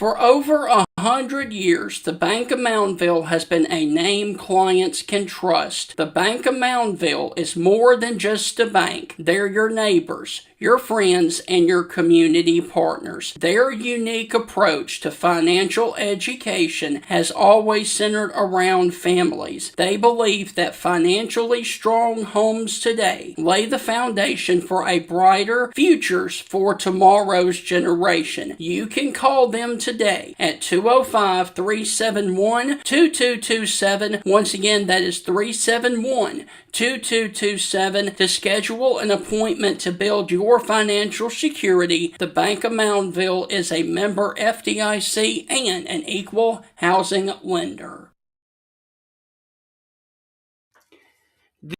For over 100 years, the Bank of Moundville has been a name clients can trust. The Bank of Moundville is more than just a bank. They're your neighbors, your friends, and your community partners. Their unique approach to financial education has always centered around families. They believe that financially strong homes today lay the foundation for a brighter futures for tomorrow's generation. You can call them today at 205-371-2227. Once again, that is 371-2227 to schedule an appointment to build your financial security. The Bank of Moundville is a member FDIC and an equal housing lender.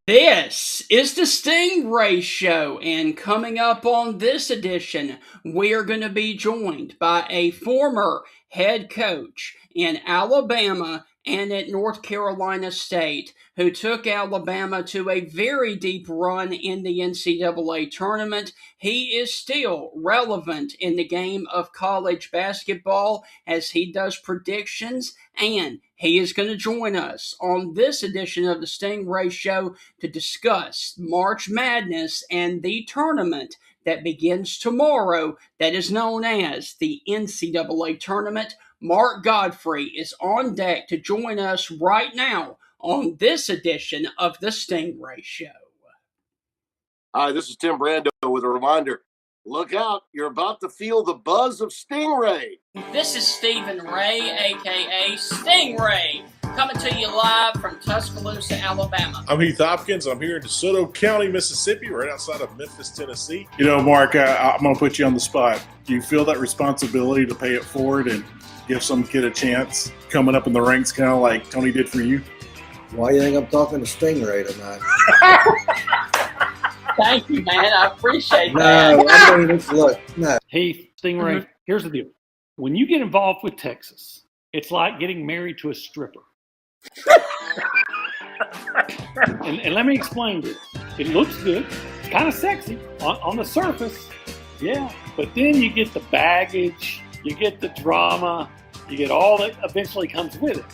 This is the Stingray Show, and coming up on this edition, we are going to be joined by a former head coach in Alabama and at North Carolina State who took Alabama to a very deep run in the NCAA Tournament. He is still relevant in the game of college basketball as he does predictions, and he is going to join us on this edition of the Stingray Show to discuss March Madness and the tournament that begins tomorrow that is known as the NCAA Tournament. Mark Gottfried is on deck to join us right now on this edition of the Stingray Show. Hi, this is Tim Brando with a reminder. Look out, you're about to feel the buzz of Stingray. This is Stephen Ray, a.k.a. Stingray, coming to you live from Tuscaloosa, Alabama. I'm Heath Hopkins. I'm here in DeSoto County, Mississippi, right outside of Memphis, Tennessee. You know, Mark, I'm going to put you on the spot. Do you feel that responsibility to pay it forward and give some kid a chance coming up in the ranks, kind of like Tony did for you? Why do you think I'm talking to Stingray tonight? Thank you, man. I appreciate that. No, I mean, look, no. Heath, Stingray, Here's the deal. When you get involved with Texas, it's like getting married to a stripper. and let me explain this. It looks good. It's kind of sexy on the surface. Yeah. But then you get the baggage, you get the drama, you get all that eventually comes with it.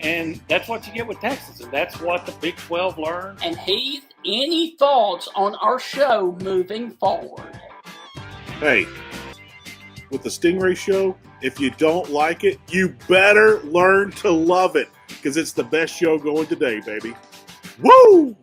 And that's what you get with Texas, and that's what the Big 12 learned. And Heath, any thoughts on our show moving forward? Hey, with the Stingray Show, if you don't like it, you better learn to love it, because it's the best show going today, baby. Woo!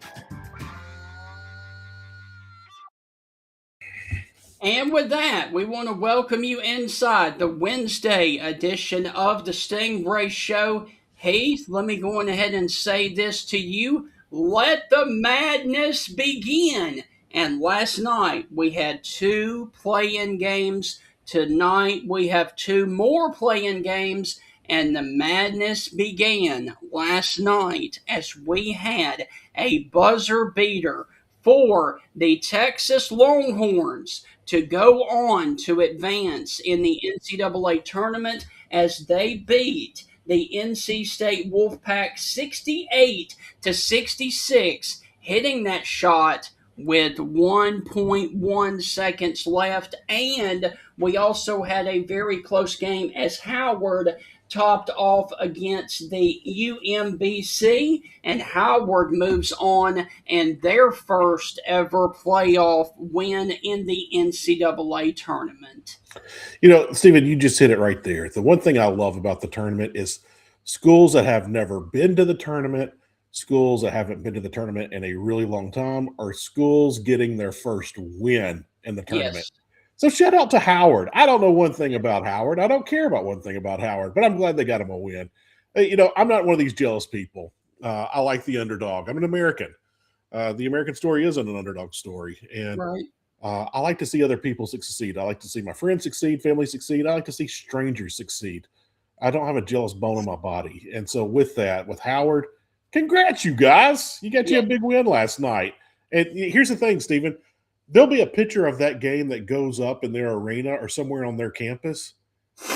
And with that, we want to welcome you inside the Wednesday edition of the Stingray Show. Heath, let me go on ahead and say this to you. Let the madness begin. And last night we had 2 play-in games. Tonight we have 2 more play-in games. And the madness began last night as we had a buzzer beater for the Texas Longhorns to go on to advance in the NCAA Tournament as they beat the NC State Wolfpack 68-66, hitting that shot with 1.1 seconds left. And we also had a very close game as Howard topped off against the UMBC, and Howard moves on and their first ever playoff win in the NCAA tournament. You know, Stephen, you just hit it right there. The one thing I love about the tournament is schools that have never been to the tournament, schools that haven't been to the tournament in a really long time, or schools getting their first win in the tournament. Yes. So shout out to Howard. I don't know one thing about Howard. I don't care about one thing about Howard, but I'm glad they got him a win. You know, I'm not one of these jealous people. I like the underdog. I'm an American. The American story isn't an underdog story. And right. I like to see other people succeed. I like to see my friends succeed, family succeed. I like to see strangers succeed. I don't have a jealous bone in my body. And so with that, with Howard, congrats, you guys. You got you a big win last night. And here's the thing, Stephen. There'll be a picture of that game that goes up in their arena or somewhere on their campus,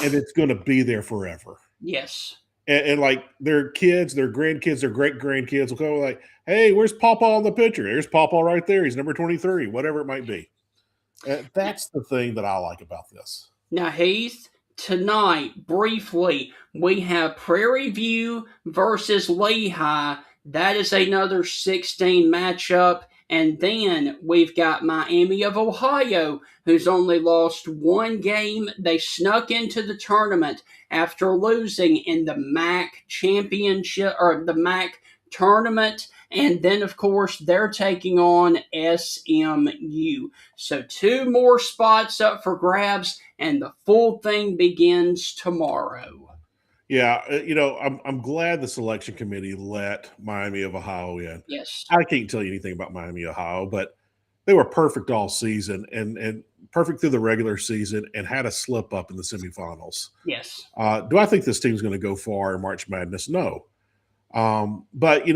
and it's going to be there forever. Yes. And like their kids, their grandkids, their great-grandkids will go like, hey, where's Pawpaw on the picture? There's Pawpaw right there. He's number 23, whatever it might be. That's the thing that I like about this. Now, Heath, tonight, briefly, we have Prairie View versus Lehigh. That is another 16 matchup. And then we've got Miami of Ohio, who's only lost one game. They snuck into the tournament after losing in the MAC championship or the MAC tournament. And then, of course, they're taking on SMU. So 2 more spots up for grabs, and the full thing begins tomorrow. Yeah, I'm glad the selection committee let Miami of Ohio in. Yes. I can't tell you anything about Miami, Ohio, but they were perfect all season and perfect through the regular season and had a slip up in the semifinals. Yes. Do I think this team's going to go far in March Madness? No. But,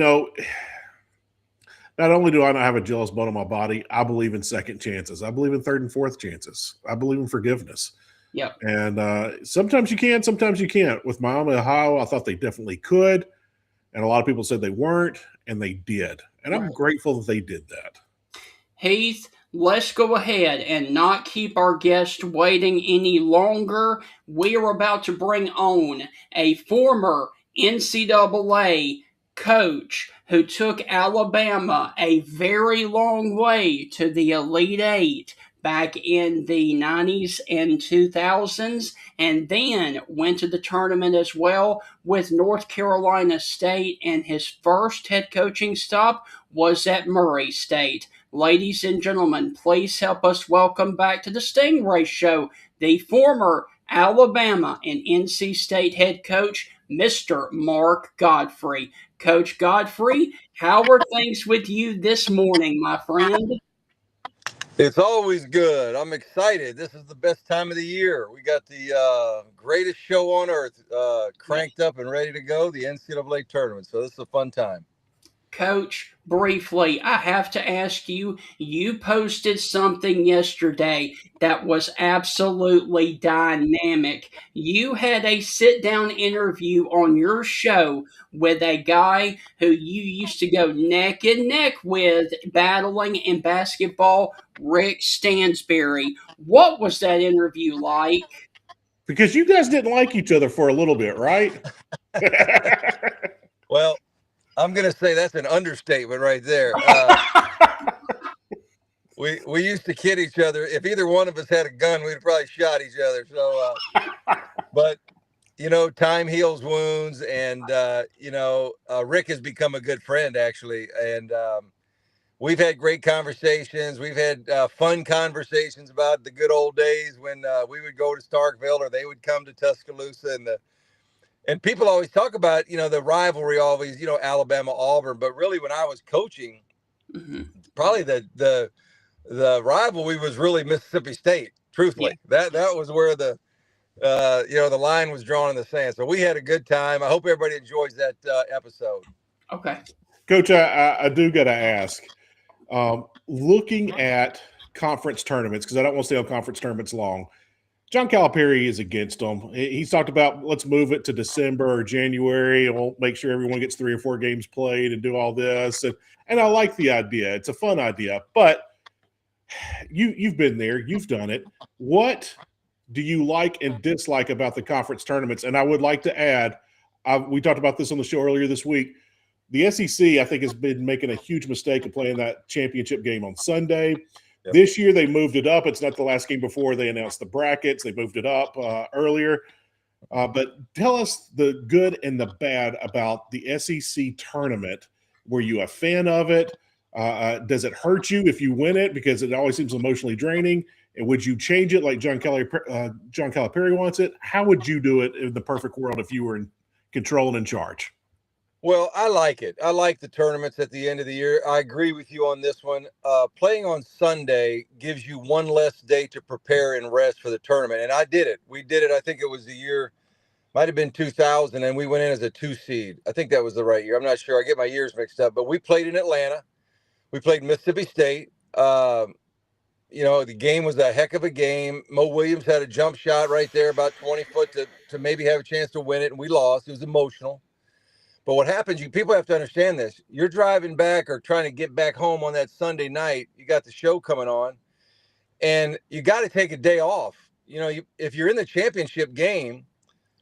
not only do I not have a jealous bone in my body, I believe in second chances. I believe in third and fourth chances. I believe in forgiveness. Yep. And sometimes you can, sometimes you can't. With Miami, Ohio, I thought they definitely could. And a lot of people said they weren't, and they did. And I'm grateful that they did that. Heath, let's go ahead and not keep our guest waiting any longer. We are about to bring on a former NCAA coach who took Alabama a very long way to the Elite Eight back in the 90s and 2000s, and then went to the tournament as well with North Carolina State, and his first head coaching stop was at Murray State. Ladies and gentlemen, please help us welcome back to the Stingray Show the former Alabama and NC State head coach, Mr. Mark Gottfried. Coach Gottfried, how are things with you this morning, my friend? It's always good. I'm excited. This is the best time of the year. We got the greatest show on earth cranked up and ready to go, the NCAA Tournament. So this is a fun time. Coach, briefly, I have to ask you, you posted something yesterday that was absolutely dynamic. You had a sit-down interview on your show with a guy who you used to go neck and neck with battling in basketball, Rick Stansberry. What was that interview like? Because you guys didn't like each other for a little bit, right? Well, I'm going to say that's an understatement right there. We used to kid each other. If either one of us had a gun, we'd probably shot each other. So, but, time heals wounds. And, Rick has become a good friend, actually. And we've had great conversations. We've had fun conversations about the good old days when we would go to Starkville or they would come to Tuscaloosa, and people always talk about, the rivalry always, Alabama, Auburn. But really, when I was coaching, probably the rivalry was really Mississippi State, truthfully. Yeah. That was where the line was drawn in the sand. So we had a good time. I hope everybody enjoys that episode. Okay. Coach, I do got to ask, looking at conference tournaments, because I don't want to stay on conference tournaments long, John Calipari is against them. He's talked about let's move it to December or January, and we'll make sure everyone gets 3 or 4 games played and do all this. And I like the idea. It's a fun idea. But you've been there. You've done it. What do you like and dislike about the conference tournaments? And I would like to add, we talked about this on the show earlier this week, the SEC, I think, has been making a huge mistake of playing that championship game on Sunday. Yep. This year, they moved it up. It's not the last game before they announced the brackets. They moved it up earlier. But tell us the good and the bad about the SEC tournament. Were you a fan of it? Does it hurt you if you win it? Because it always seems emotionally draining. And would you change it like John Calipari wants it? How would you do it in the perfect world if you were in control and in charge? Well, I like it. I like the tournaments at the end of the year. I agree with you on this one. Playing on Sunday gives you one less day to prepare and rest for the tournament. And I did it. We did it. I think it was the year, might have been 2000, and we went in as a 2 seed. I think that was the right year. I'm not sure. I get my years mixed up. But we played in Atlanta. We played Mississippi State. The game was a heck of a game. Mo Williams had a jump shot right there about 20 foot to maybe have a chance to win it, and we lost. It was emotional. But what happens, people have to understand this. You're driving back or trying to get back home on that Sunday night. You got the show coming on, and you got to take a day off. if you're in the championship game,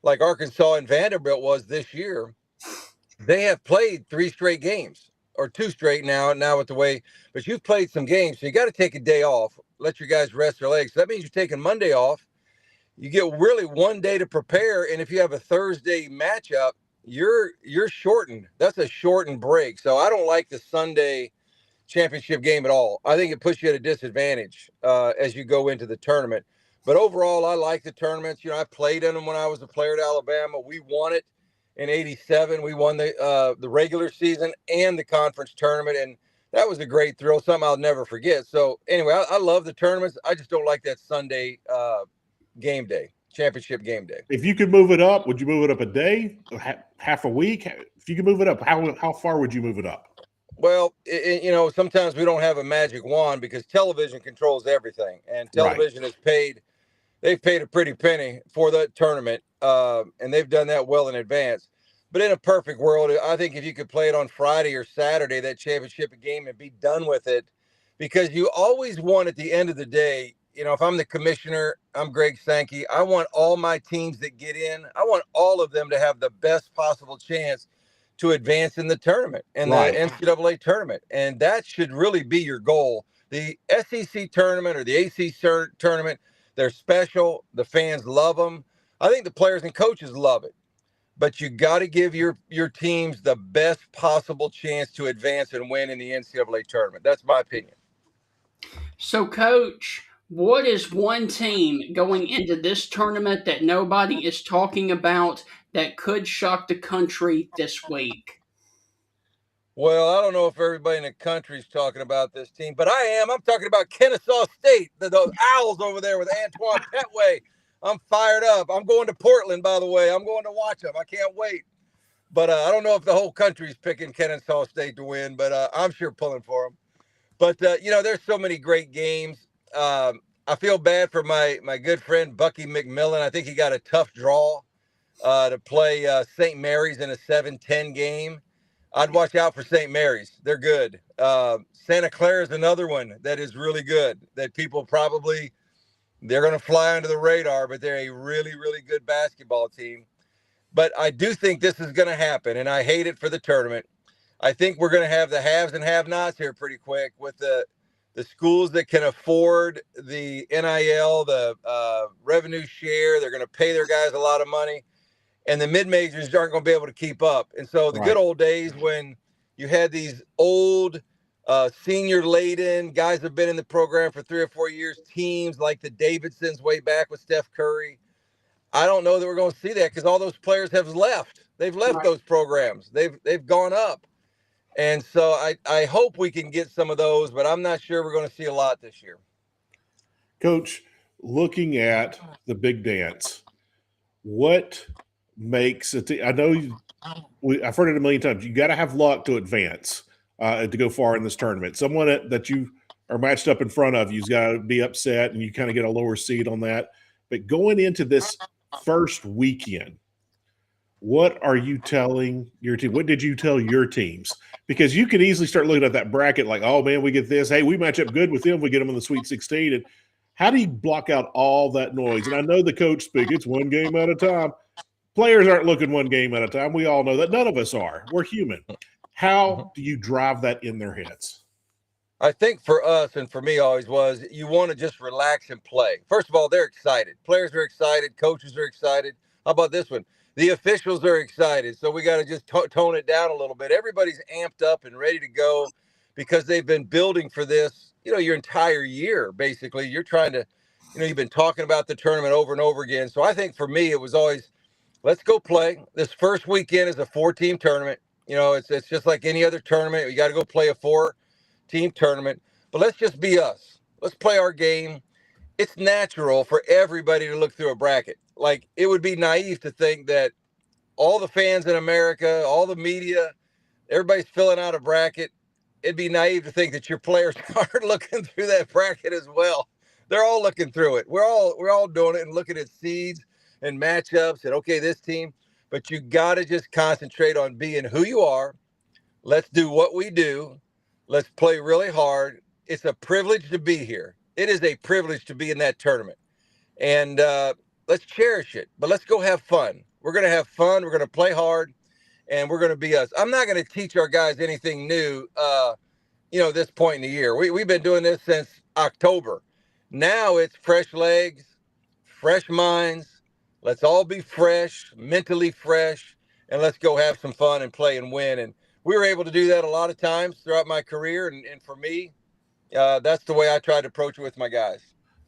like Arkansas and Vanderbilt was this year, they have played 3 straight games or 2 straight now with the way, but you've played some games. So you got to take a day off, let your guys rest their legs. So that means you're taking Monday off. You get really 1 day to prepare. And if you have a Thursday matchup, you're shortened. That's a shortened break. So I don't like the Sunday championship game at all. I think it puts you at a disadvantage as you go into the tournament. But overall, I like the tournaments. I played in them when I was a player at Alabama. We won it in '87. We won the regular season and the conference tournament, and that was a great thrill, something I'll never forget. So anyway, I love the tournaments. I just don't like that Sunday game day, championship game day. If you could move it up, would you move it up a day, half a week? If you could move it up, how far would you move it up? Well, sometimes we don't have a magic wand because television controls everything, and television is paid. They've paid a pretty penny for the tournament, and they've done that well in advance. But in a perfect world, I think if you could play it on Friday or Saturday, that championship game, and be done with it, because you always want at the end of the day, if I'm the commissioner, I'm Greg Sankey, I want all my teams that get in, I want all of them to have the best possible chance to advance in the tournament and the NCAA tournament. And that should really be your goal. The SEC tournament or the ACC tournament, they're special. The fans love them. I think the players and coaches love it. But you got to give your teams the best possible chance to advance and win in the NCAA tournament. That's my opinion. So, Coach, what is one team going into this tournament that nobody is talking about that could shock the country this week? Well, I don't know if everybody in the country is talking about this team, but I am. I'm talking about Kennesaw State, those Owls over there with Antoine Petway. I'm fired up. I'm going to Portland, by the way. I'm going to watch them. I can't wait. But I don't know if the whole country's picking Kennesaw State to win, but I'm sure pulling for them. But, there's so many great games. I feel bad for my good friend Bucky McMillan. I think he got a tough draw to play St. Mary's in a 7-10 game. I'd watch out for St. Mary's. They're good. Santa Clara is another one that is really good, that people probably – they're going to fly under the radar, but they're a really, really good basketball team. But I do think this is going to happen, and I hate it for the tournament. I think we're going to have the haves and have-nots here pretty quick with the schools that can afford the NIL, the revenue share. They're going to pay their guys a lot of money, and the mid-majors aren't going to be able to keep up. And so the good old days when you had these old senior laden guys have been in the program for 3 or 4 years, teams like the Davidsons way back with Steph Curry. I don't know that we're going to see that because all those players have left. They've left those programs. They've gone up. And so I hope we can get some of those, but I'm not sure we're going to see a lot this year. Coach, looking at the big dance, what makes it? I know I've heard it a million times. You got to have luck to advance. To go far in this tournament. Someone that you are matched up in front of you's got to be upset, and you kind of get a lower seed on that. But going into this first weekend, what are you telling your team? What did you tell your teams? Because you could easily start looking at that bracket like, oh, man, we get this. Hey, we match up good with them. We get them in the Sweet 16. And how do you block out all that noise? And I know the coach speak, it's one game at a time. Players aren't looking one game at a time. We all know that. None of us are. We're human. How do you drive that in their heads? I think for us and for me always was you want to just relax and play. First of all, they're excited. Players are excited. Coaches are excited. How about this one? The officials are excited. So we got to just tone it down a little bit. Everybody's amped up and ready to go because they've been building for this, your entire year, basically. You're trying to, you've been talking about the tournament over and over again. So I think for me, it was always, let's go play. This first weekend is a 4-team tournament. It's just like any other tournament. You got to go play a 4-team tournament. But let's just be us. Let's play our game. It's natural for everybody to look through a bracket. Like, it would be naive to think that all the fans in America, all the media, everybody's filling out a bracket. It'd be naive to think that your players aren't looking through that bracket as well. They're all looking through it. We're all doing it and looking at seeds and matchups and, okay, this team. But you got to just concentrate on being who you are. Let's do what we do. Let's play really hard. It's a privilege to be here. It is a privilege to be in that tournament. and let's cherish it. But let's go have fun. We're going to have fun. We're going to play hard, and we're going to be us. I'm not going to teach our guys anything new, this point in the year. We've been doing this since October. Now it's fresh legs, fresh minds. Let's all be fresh, mentally fresh, and let's go have some fun and play and win. And we were able to do that a lot of times throughout my career. And for me, that's the way I try to approach it with my guys.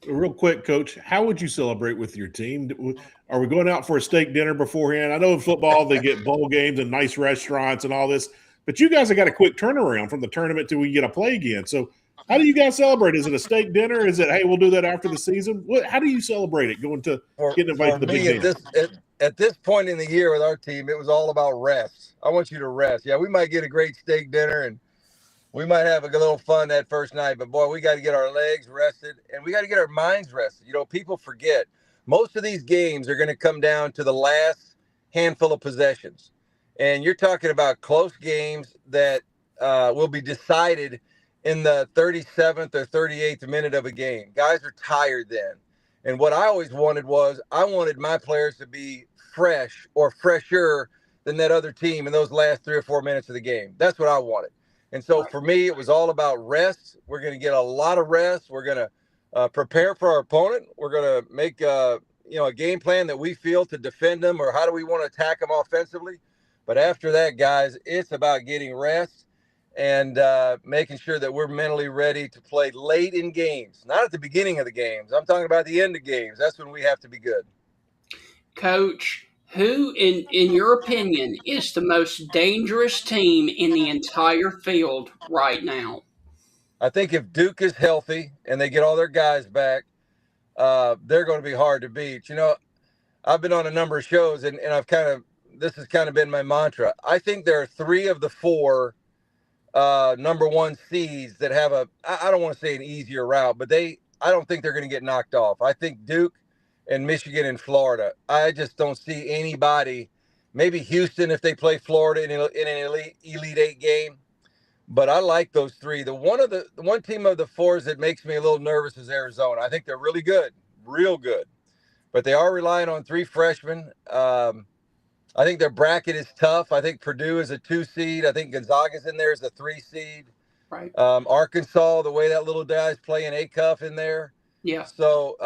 Real quick, Coach, how would you celebrate with your team? Are we going out for a steak dinner beforehand? I know in football they get bowl games and nice restaurants and all this, but you guys have got a quick turnaround from the tournament till we get to play again. So how do you guys celebrate? Is it a steak dinner? Is it, hey, we'll do that after the season? How do you celebrate it going to getting invited to the big game? At this point in the year with our team, it was all about rest. I want you to rest. Yeah, we might get a great steak dinner and we might have a little fun that first night, but boy, we got to get our legs rested and we got to get our minds rested. People forget most of these games are going to come down to the last handful of possessions. And you're talking about close games that will be decided in the 37th or 38th minute of a game. Guys are tired then. And what I always wanted was I wanted my players to be fresh or fresher than that other team in those last 3 or 4 minutes of the game. That's what I wanted. And so for me, it was all about rest. We're going to get a lot of rest. We're going to prepare for our opponent. We're going to make a game plan that we feel to defend them, or how do we want to attack them offensively. But after that, guys, it's about getting rest and making sure that we're mentally ready to play late in games, not at the beginning of the games. I'm talking about the end of games. That's when we have to be good. Coach, who, in your opinion, is the most dangerous team in the entire field right now? I think if Duke is healthy and they get all their guys back, they're going to be hard to beat. I've been on a number of shows, and this has kind of been my mantra. I think there are 3 of the 4 number 1 seeds that have I don't want to say an easier route, but I don't think they're going to get knocked off. I think Duke and Michigan and Florida. I just don't see anybody, maybe Houston if they play Florida in an Elite 8 game. But I like those 3. The one team of the 4s that makes me a little nervous is Arizona. I think they're really good, real good. But they are relying on 3 freshmen. I think their bracket is tough. I think Purdue is a 2 seed. I think Gonzaga's in there as a 3 seed. Right. Arkansas, the way that little guy's playing A-Cuff in there. Yeah. So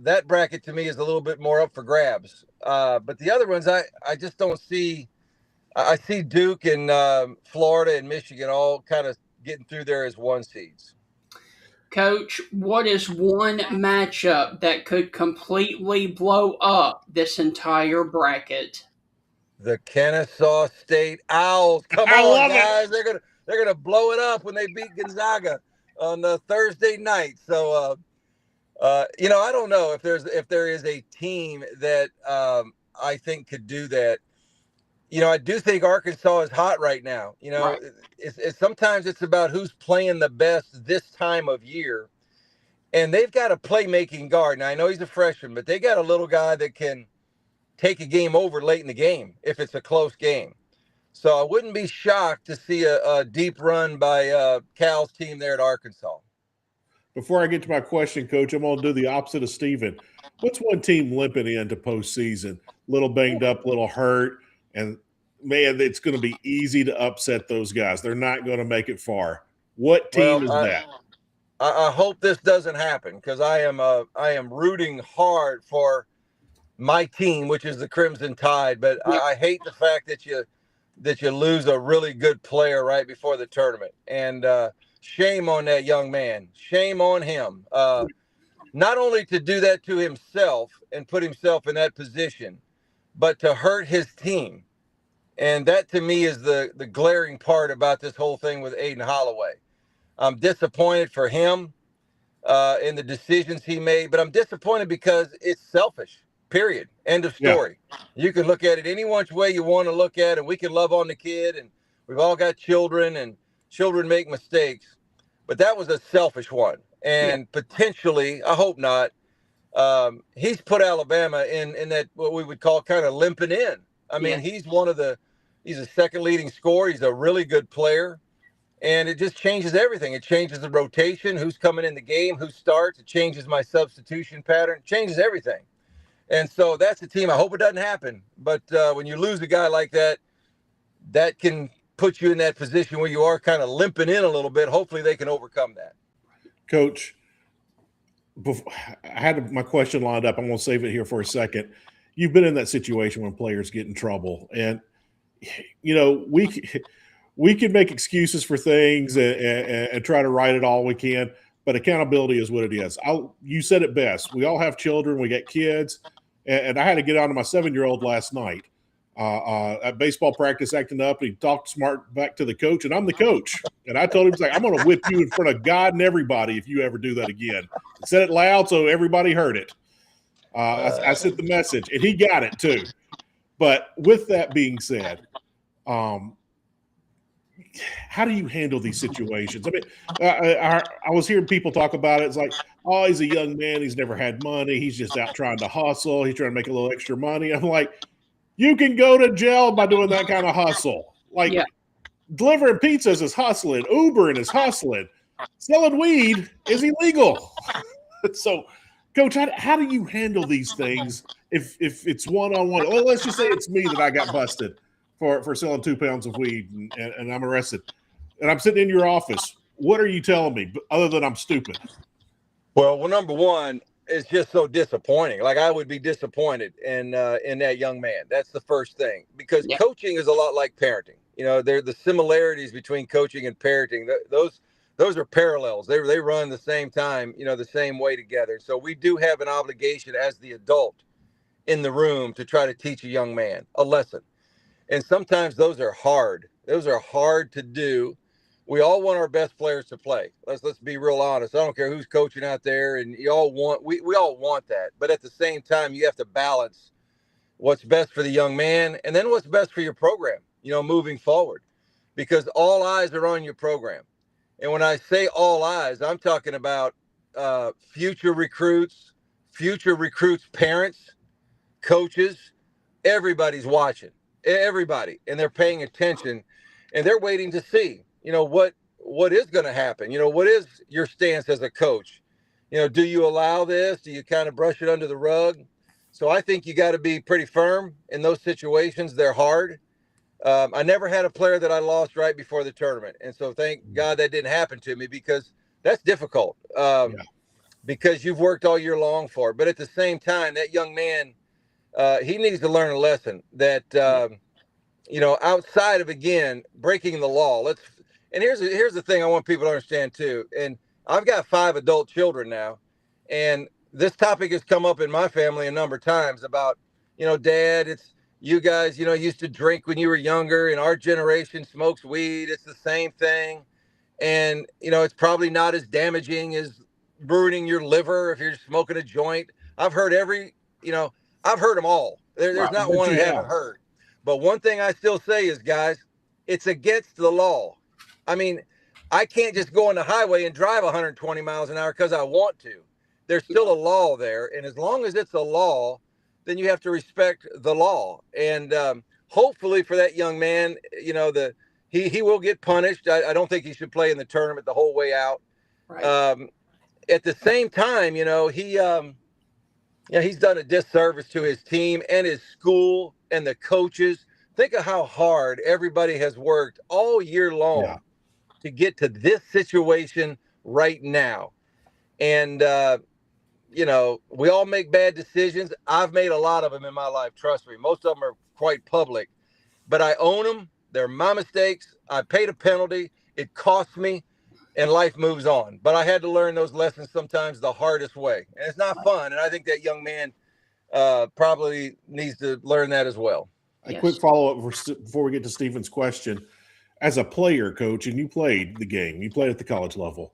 that bracket to me is a little bit more up for grabs. But the other ones, I just don't see. I see Duke and Florida and Michigan all kind of getting through there as 1 seeds. Coach, what is one matchup that could completely blow up this entire bracket? The Kennesaw State Owls. Come on, guys! They're gonna blow it up when they beat Gonzaga on Thursday night. So. I don't know if there is a team that I think could do that. I do think Arkansas is hot right now. Right. It's sometimes it's about who's playing the best this time of year, and they've got a playmaking guard. Now I know he's a freshman, but they got a little guy that can take a game over late in the game if it's a close game. So I wouldn't be shocked to see a deep run by Cal's team there at Arkansas. Before I get to my question, Coach, I'm going to do the opposite of Steven. What's one team limping into postseason? Little banged up, little hurt, and, man, it's going to be easy to upset those guys. They're not going to make it far. What team is that? I hope this doesn't happen because I am rooting hard for my team, which is the Crimson Tide. But I hate the fact that you lose a really good player right before the tournament. And shame on that young man. Shame on him. Not only to do that to himself and put himself in that position, but to hurt his team. And that to me is the glaring part about this whole thing with Aiden Holloway. I'm disappointed for him in the decisions he made, but I'm disappointed because it's selfish, period. End of story. Yeah. You can look at it any which way you want to look at it. We can love on the kid, and we've all got children, and children make mistakes. But that was a selfish one. And potentially, I hope not, he's put Alabama in that what we would call kind of limping in. I mean, he's a second leading scorer. He's a really good player. And it just changes everything. It changes the rotation, who's coming in the game, who starts. It changes my substitution pattern. It changes everything. And so that's a team. I hope it doesn't happen. But when you lose a guy like that, that can put you in that position where you are kind of limping in a little bit. Hopefully they can overcome that. Coach, I had my question lined up. I'm going to save it here for a second. You've been in that situation when players get in trouble. And, we can make excuses for things and try to right it all we can, but accountability is what it is. You said it best. We all have children. We got kids. And I had to get on to my 7-year-old last night at baseball practice acting up. He talked smart back to the coach, and I'm the coach. And I told him, I'm going to whip you in front of God and everybody if you ever do that again. I said it loud so everybody heard it. I sent the message, and he got it too. But with that being said, how do you handle these situations? I mean, I was hearing people talk about it. It's like, oh, he's a young man. He's never had money. He's just out trying to hustle. He's trying to make a little extra money. I'm like, you can go to jail by doing that kind of hustle. Like, delivering pizzas is hustling. Ubering is hustling. Selling weed is illegal. So, Coach, how do you handle these things if it's one-on-one? Well, let's just say it's me that I got busted for selling 2 pounds of weed and I'm arrested. And I'm sitting in your office. What are you telling me other than I'm stupid? Well, number one, it's just so disappointing. Like, I would be disappointed in that young man. That's the first thing, because coaching is a lot like parenting. They're the similarities between coaching and parenting. Those are parallels. They run the same time, the same way together. So we do have an obligation as the adult in the room to try to teach a young man a lesson. And sometimes those are hard. Those are hard to do. We all want our best players to play. Let's be real honest. I don't care who's coaching out there, and we all want that. But at the same time, you have to balance what's best for the young man and then what's best for your program, moving forward, because all eyes are on your program. And when I say all eyes, I'm talking about future recruits, parents, coaches. Everybody's watching. Everybody, and they're paying attention, and they're waiting to see, what is going to happen. What is your stance as a coach? Do you allow this? Do you kind of brush it under the rug? So I think you got to be pretty firm in those situations. They're hard. I never had a player that I lost right before the tournament, and so thank God that didn't happen to me, because that's difficult. Because you've worked all year long for it. But at the same time, that young man, he needs to learn a lesson that, outside of, again, breaking the law. And here's the thing I want people to understand too. And I've got 5 adult children now, and this topic has come up in my family a number of times about, Dad, it's you guys, used to drink when you were younger, and our generation smokes weed. It's the same thing. And, it's probably not as damaging as ruining your liver if you're smoking a joint. I've heard I've heard them all. There's not one I haven't heard. But one thing I still say is, guys, it's against the law. I mean, I can't just go on the highway and drive 120 miles an hour because I want to. There's still a law there. And as long as it's a law, then you have to respect the law. And hopefully for that young man, he will get punished. I don't think he should play in the tournament the whole way out. Right. At the same time, he's done a disservice to his team and his school and the coaches. Think of how hard everybody has worked all year long to get to this situation right now. And, we all make bad decisions. I've made a lot of them in my life. Trust me. Most of them are quite public, but I own them. They're my mistakes. I paid a penalty. It cost me, and life moves on. But I had to learn those lessons sometimes the hardest way. And it's not fun. And I think that young man probably needs to learn that as well. A quick follow-up before we get to Stephen's question. As a player, Coach, and you played the game, you played at the college level.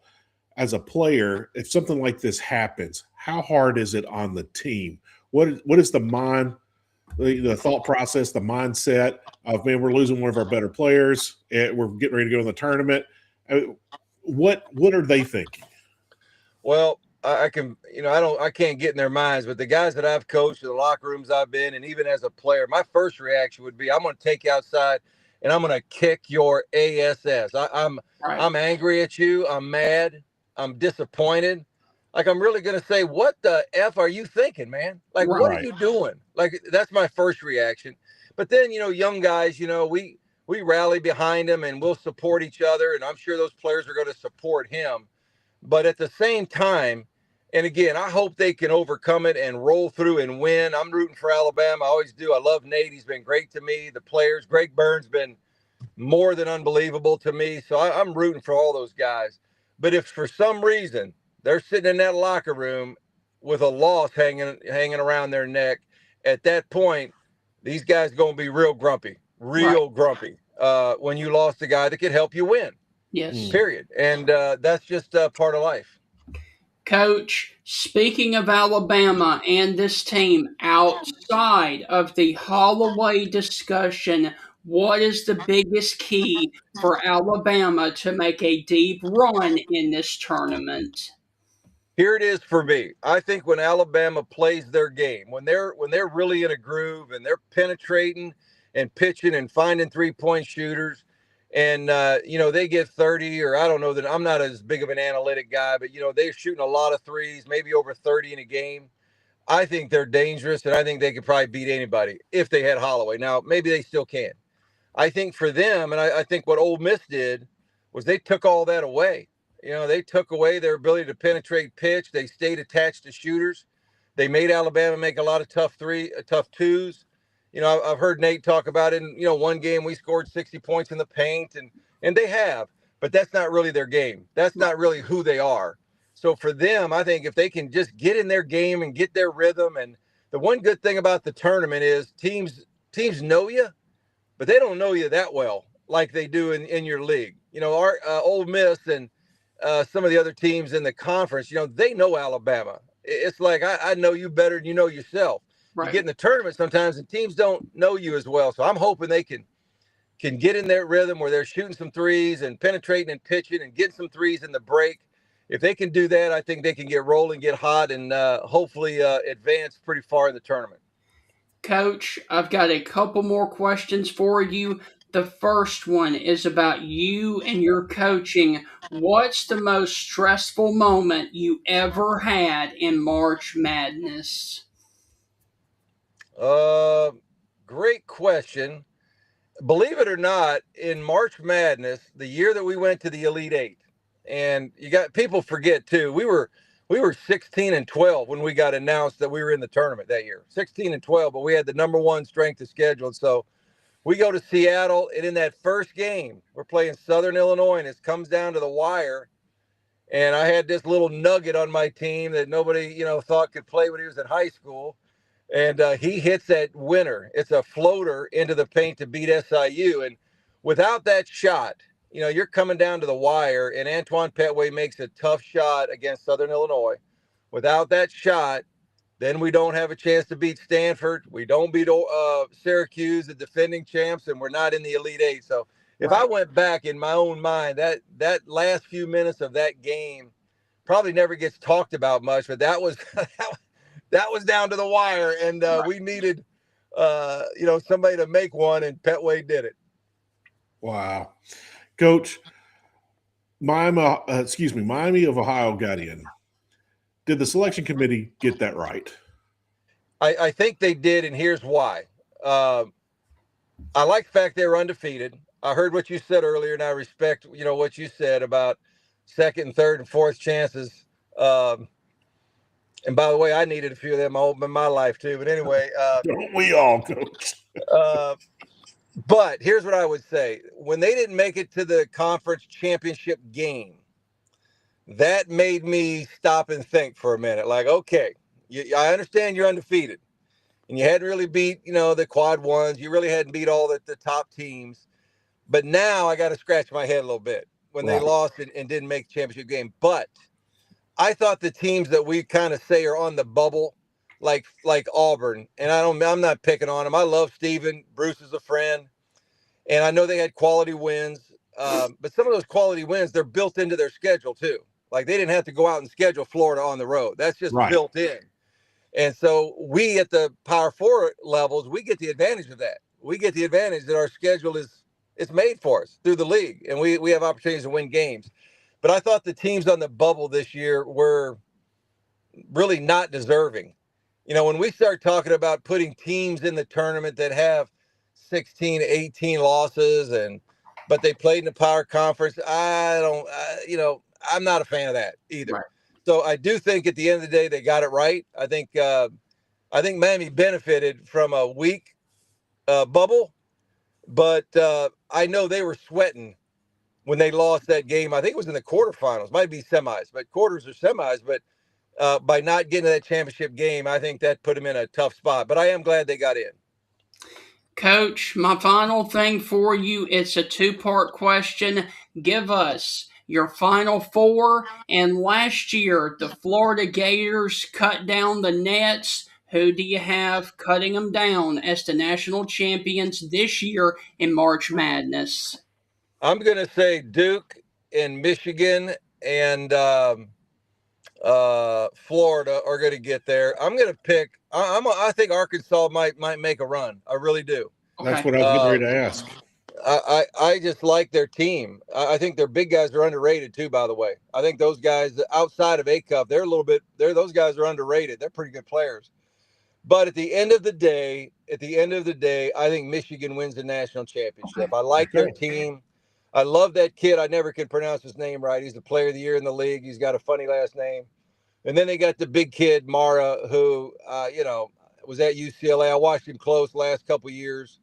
As a player, if something like this happens, how hard is it on the team? What is the thought process, the mindset of, man, we're losing one of our better players, and we're getting ready to go to the tournament? What are they thinking? Well, I can't get in their minds, but the guys that I've coached, the locker rooms I've been, and even as a player, my first reaction would be, I'm going to take you outside and I'm going to kick your ass. I'm Right. angry at you. I'm mad. I'm disappointed. Like, I'm really going to say, what the F are you thinking, man? Like, what are Right. you doing? Like, that's my first reaction. But then, young guys, we rally behind them and we'll support each other. And I'm sure those players are going to support him. But at the same time, and again, I hope they can overcome it and roll through and win. I'm rooting for Alabama. I always do. I love Nate. He's been great to me. The players, Greg Burns, been more than unbelievable to me. So I'm rooting for all those guys. But if for some reason they're sitting in that locker room with a loss hanging around their neck, at that point, these guys going to be real grumpy, grumpy when you lost a guy that could help you win. Yes. Period. And that's just part of life. Coach, speaking of Alabama and this team, outside of the Holloway discussion, what is the biggest key for Alabama to make a deep run in this tournament? Here it is for me. I think when Alabama plays their game, when they're really in a groove and they're penetrating and pitching and finding 3-point shooters, and they get 30, or I don't know, that I'm not as big of an analytic guy, but they're shooting a lot of threes, maybe over 30 in a game. I think they're dangerous, and I think they could probably beat anybody if they had Holloway. Now, maybe they still can. I think for them, and I think what Ole Miss did was they took all that away. They took away their ability to penetrate pitch. They stayed attached to shooters. They made Alabama make a lot of tough twos. I've heard Nate talk about it. In one game we scored 60 points in the paint, and they have, but that's not really their game. That's not really who they are. So for them, I think if they can just get in their game and get their rhythm, and the one good thing about the tournament is teams know you, but they don't know you that well like they do in your league. Our Ole Miss and some of the other teams in the conference, they know Alabama. It's like, I know you better than you know yourself. Right. You get in the tournament sometimes and teams don't know you as well. So I'm hoping they can get in their rhythm where they're shooting some threes and penetrating and pitching and getting some threes in the break. If they can do that, I think they can get rolling, get hot, and hopefully advance pretty far in the tournament. Coach, I've got a couple more questions for you. The first one is about you and your coaching. What's the most stressful moment you ever had in March Madness? Great question. Believe it or not, in March Madness, the year that we went to the Elite Eight, and people forget too, we were 16-12 when we got announced that we were in the tournament that year. 16-12, but we had the #1 strength of schedule. So we go to Seattle, and in that first game, we're playing Southern Illinois, and it comes down to the wire. And I had this little nugget on my team that nobody, thought could play when he was in high school. And he hits that winner. It's a floater into the paint to beat SIU. And without that shot, you're coming down to the wire, and Antoine Petway makes a tough shot against Southern Illinois. Without that shot, then we don't have a chance to beat Stanford. We don't beat Syracuse, the defending champs, and we're not in the Elite Eight. So if I went back in my own mind, that last few minutes of that game probably never gets talked about much, but that was that was down to the wire, and we needed somebody to make one, and Petway did it. Wow. Coach, Miami of Ohio got in. Did the selection committee get that right? I think they did, and here's why. I like the fact they were undefeated. I heard what you said earlier, and I respect, what you said about second and third and fourth chances. And by the way, I needed a few of them in my life too. But anyway, don't we all, Coach? But here's what I would say: when they didn't make it to the conference championship game, that made me stop and think for a minute. Like, okay, I understand you're undefeated, and you hadn't really beat, the quad ones. You really hadn't beat all the top teams. But now I got to scratch my head a little bit when they lost and didn't make the championship game. But I thought the teams that we kind of say are on the bubble, like Auburn, and I'm not picking on them. I love Steven. Bruce is a friend, and I know they had quality wins. But some of those quality wins, they're built into their schedule too. Like, they didn't have to go out and schedule Florida on the road. That's just built in. And so we at the Power 4 levels, we get the advantage of that. We get the advantage that our schedule is it's made for us through the league, and we have opportunities to win games. But I thought the teams on the bubble this year were really not deserving. When we start talking about putting teams in the tournament that have 16, 18 losses, but they played in the power conference, I'm not a fan of that either. Right. So I do think at the end of the day, they got it right. I think Miami benefited from a weak bubble, but I know they were sweating when they lost that game. I think it was in the quarterfinals, might be semis, but quarters or semis. But by not getting to that championship game, I think that put them in a tough spot. But I am glad they got in. Coach, my final thing for you, it's a two-part question. Give us your Final Four. And last year, the Florida Gators cut down the nets. Who do you have cutting them down as the national champions this year in March Madness? I'm going to say Duke and Michigan and Florida are going to get there. I'm going to pick. I think Arkansas might make a run. I really do. Okay. That's what I was getting ready to ask. I just like their team. I think their big guys are underrated too. By the way, I think those guys outside of A-Cup, those guys are underrated. They're pretty good players. But at the end of the day, I think Michigan wins the national championship. Okay. I like their team. I love that kid. I never can pronounce his name right. He's the player of the year in the league. He's got a funny last name. And then they got the big kid, Mara, who, was at UCLA. I watched him close the last couple of years.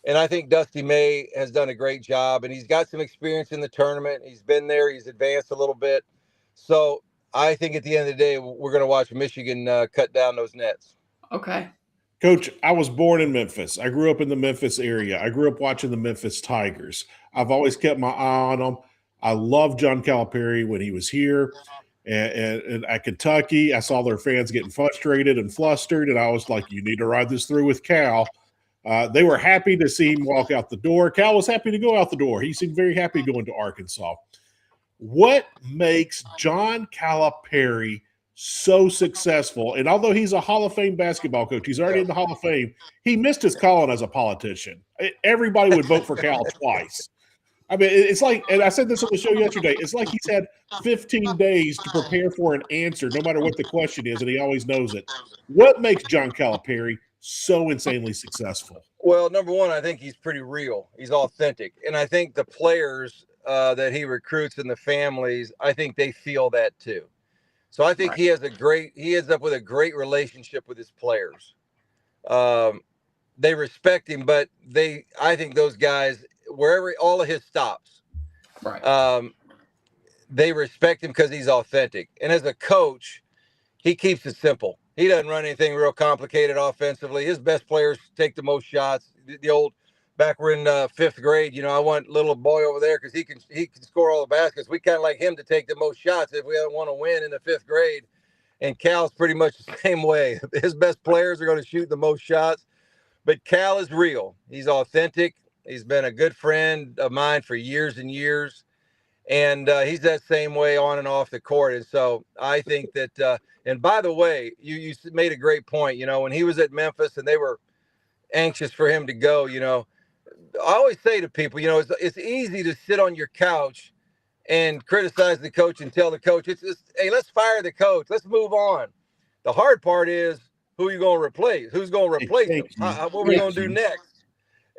And I think Dusty May has done a great job. And he's got some experience in the tournament. He's been there. He's advanced a little bit. So I think at the end of the day, we're going to watch Michigan cut down those nets. Okay. Coach, I was born in Memphis. I grew up in the Memphis area. I grew up watching the Memphis Tigers. I've always kept my eye on them. I loved John Calipari when he was here. And at Kentucky, I saw their fans getting frustrated and flustered, and I was like, you need to ride this through with Cal. They were happy to see him walk out the door. Cal was happy to go out the door. He seemed very happy going to Arkansas. What makes John Calipari so successful? And although he's a Hall of Fame basketball coach, he's already in the Hall of Fame, he missed his calling as a politician. Everybody would vote for Cal twice. I mean, it's like, and I said this on the show yesterday, it's like he's had 15 days to prepare for an answer, no matter what the question is, and he always knows it. What makes John Calipari so insanely successful? Well, number one, I think he's pretty real. He's authentic. And I think the players that he recruits and the families, I think they feel that too. So I think Right. he ends up with a great relationship with his players. They respect him, but I think those guys, wherever all of his stops, Right. they respect him because he's authentic. And as a coach, he keeps it simple. He doesn't run anything real complicated offensively. His best players take the most shots. The old, back we're in fifth grade, I want little boy over there because he can score all the baskets. We kind of like him to take the most shots if we want to win in the fifth grade. And Cal's pretty much the same way. His best players are going to shoot the most shots. But Cal is real. He's authentic. He's been a good friend of mine for years and years. And he's that same way on and off the court. And so I think that, and by the way, you made a great point. When he was at Memphis and they were anxious for him to go, I always say to people, it's easy to sit on your couch and criticize the coach and tell the coach, hey, let's fire the coach. Let's move on. The hard part is, who are you going to replace? Who's going to replace him? What are we going to do next?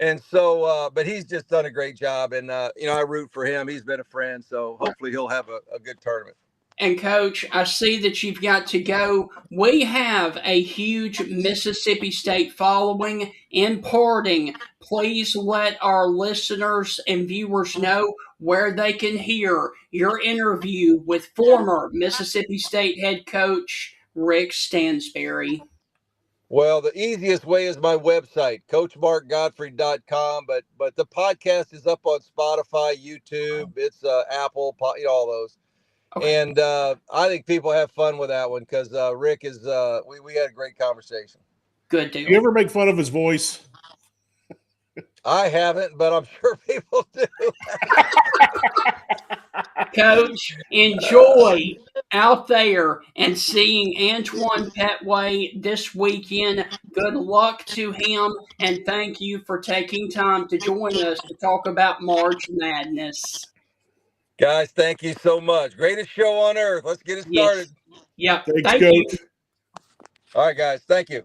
And so, but he's just done a great job. And, I root for him. He's been a friend. So hopefully he'll have a good tournament. And Coach, I see that you've got to go. We have a huge Mississippi State following. In parting, please let our listeners and viewers know where they can hear your interview with former Mississippi State head coach Rick Stansberry. Well, the easiest way is my website, coachmarkgottfried.com. But the podcast is up on Spotify, YouTube. It's Apple, all those. Okay. And I think people have fun with that one because Rick is. We had a great conversation. Good deal. You ever make fun of his voice? I haven't, but I'm sure people do. Coach, enjoy out there and seeing Antoine Petway this weekend. Good luck to him, and thank you for taking time to join us to talk about March Madness. Guys, thank you so much. Greatest show on earth. Let's get it started. Yep. Thanks, Thank Coach. you. All right, guys. Thank you.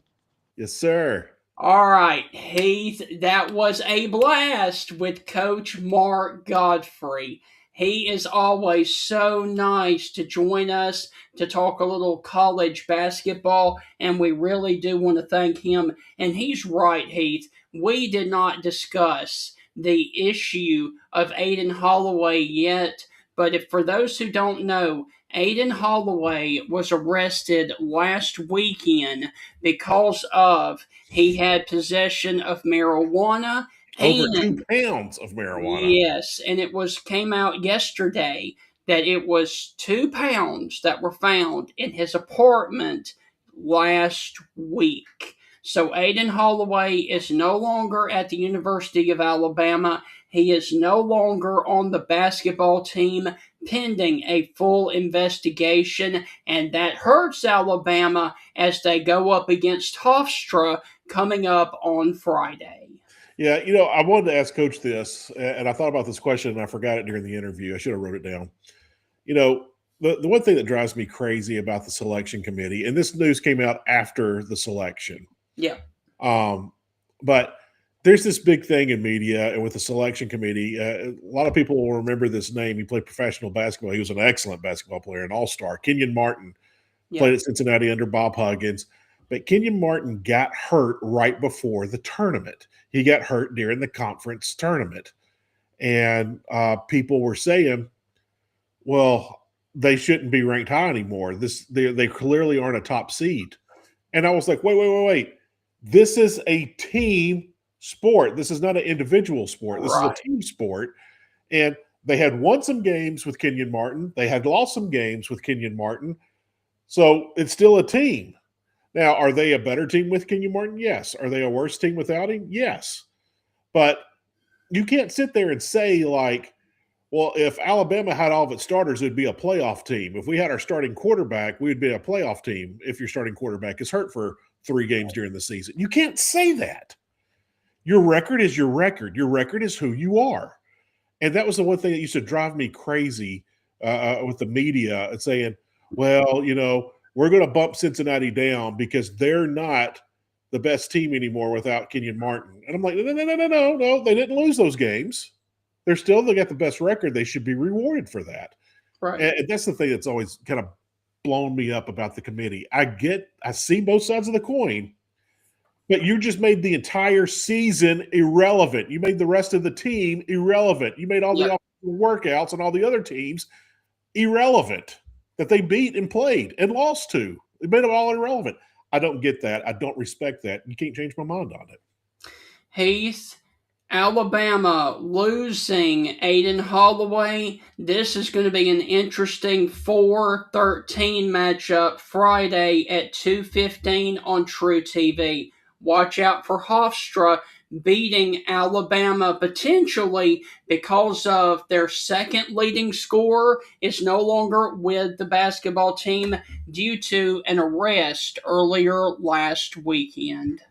Yes, sir. All right, Heath, that was a blast with Coach Mark Godfrey. He is always so nice to join us to talk a little college basketball, and we really do want to thank him. And he's right, Heath. We did not discuss the issue of Aiden Holloway yet, but if for those who don't know, Aiden Holloway was arrested last weekend because of he had possession of marijuana. Over And 2 pounds of marijuana. yes, and it came out yesterday that it was 2 pounds that were found in his apartment last week. So Aiden Holloway is no longer at the University of Alabama. He is no longer on the basketball team pending a full investigation, and that hurts Alabama as they go up against Hofstra coming up on Friday. Yeah, I wanted to ask Coach this, and I thought about this question, and I forgot it during the interview. I should have wrote it down. The one thing that drives me crazy about the selection committee, and this news came out after the selection. Yeah. But there's this big thing in media and with the selection committee. A lot of people will remember this name. He played professional basketball. He was an excellent basketball player, an all-star. Kenyon Martin played at Cincinnati under Bob Huggins. But Kenyon Martin got hurt right before the tournament. He got hurt during the conference tournament. And people were saying, well, they shouldn't be ranked high anymore. They clearly aren't a top seed. And I was like, wait. This is a team sport. This is not an individual sport. This is a team sport. And they had won some games with Kenyon Martin. They had lost some games with Kenyon Martin. So it's still a team. Now, are they a better team with Kenyon Martin? Yes. Are they a worse team without him? Yes. But you can't sit there and say, like, well, if Alabama had all of its starters, it would be a playoff team. If we had our starting quarterback, we would be a playoff team if your starting quarterback is hurt for 3 games during the season. You can't say that. Your record is your record. Your record is who you are. And that was the one thing that used to drive me crazy with the media and saying, well, we're going to bump Cincinnati down because they're not the best team anymore without Kenyon Martin. And I'm like, no, they didn't lose those games. They got the best record. They should be rewarded for that. Right. And that's the thing that's always kind of blown me up about the committee. I see both sides of the coin, but you just made the entire season irrelevant. You made the rest of the team irrelevant. You made all the workouts and all the other teams irrelevant that they beat and played and lost to. They made them all irrelevant. I don't get that. I don't respect that. You can't change my mind on it. Heath, Alabama losing Aiden Holloway. This is going to be an interesting 4-13 matchup Friday at 2:15 on True TV. Watch out for Hofstra beating Alabama potentially because of their second leading scorer is no longer with the basketball team due to an arrest earlier last weekend.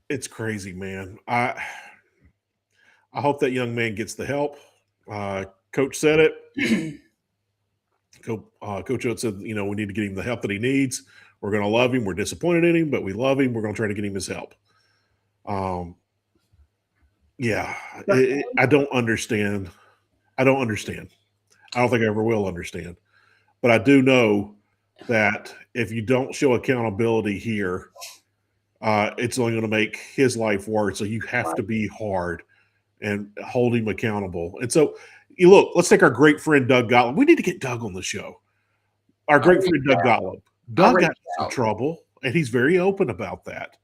It's crazy, man. I hope that young man gets the help. Coach said it. Coach Oates said, we need to get him the help that he needs. We're going to love him. We're disappointed in him, but we love him. We're going to try to get him his help. I don't understand. I don't understand. I don't think I ever will understand. But I do know that if you don't show accountability here, it's only going to make his life worse. So you have to be hard and hold him accountable. And so, let's take our great friend Doug Gottlieb. We need to get Doug on the show. Our great friend Doug Gottlieb. Doug got in some trouble, and he's very open about that.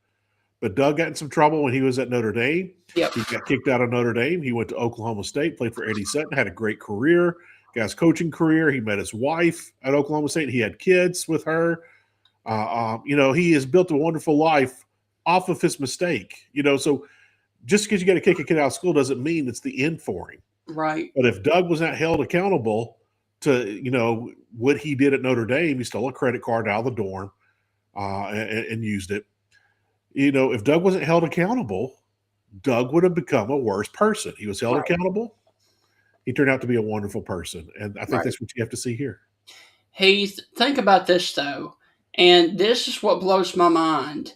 But Doug got in some trouble when he was at Notre Dame. Yep. He got kicked out of Notre Dame. He went to Oklahoma State, played for Eddie Sutton, had a great career, got his coaching career. He met his wife at Oklahoma State. He had kids with her. He has built a wonderful life off of his mistake. So just because you got to kick a kid out of school doesn't mean it's the end for him. Right. But if Doug was not held accountable to, what he did at Notre Dame. He stole a credit card out of the dorm and used it. If Doug wasn't held accountable, Doug would have become a worse person. He was held accountable. He turned out to be a wonderful person. And I think that's what you have to see here. Heath, think about this, though. And this is what blows my mind.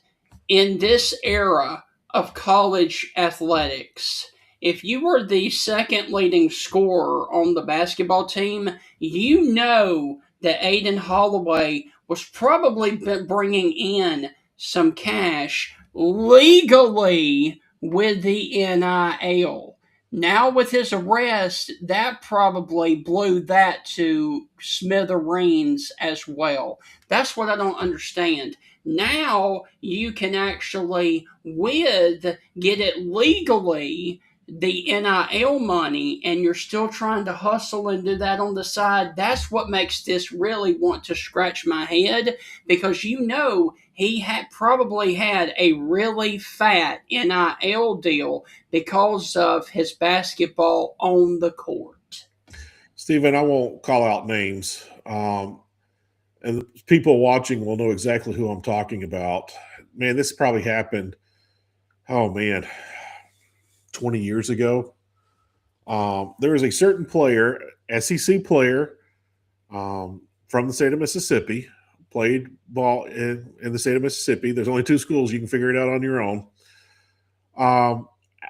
In this era of college athletics, if you were the second leading scorer on the basketball team, you know that Aiden Holloway was probably bringing in some cash legally with the NIL. Now with his arrest, that probably blew that to smithereens as well. That's what I don't understand. Now you can actually, get it legally, the NIL money, and you're still trying to hustle and do that on the side. That's what makes this really want to scratch my head, because he had probably had a really fat NIL deal because of his basketball on the court. Stephen, I won't call out names. And people watching will know exactly who I'm talking about. Man, this probably happened, 20 years ago. There was a certain player, SEC player, from the state of Mississippi, played ball in the state of Mississippi. There's only 2 schools. You can figure it out on your own.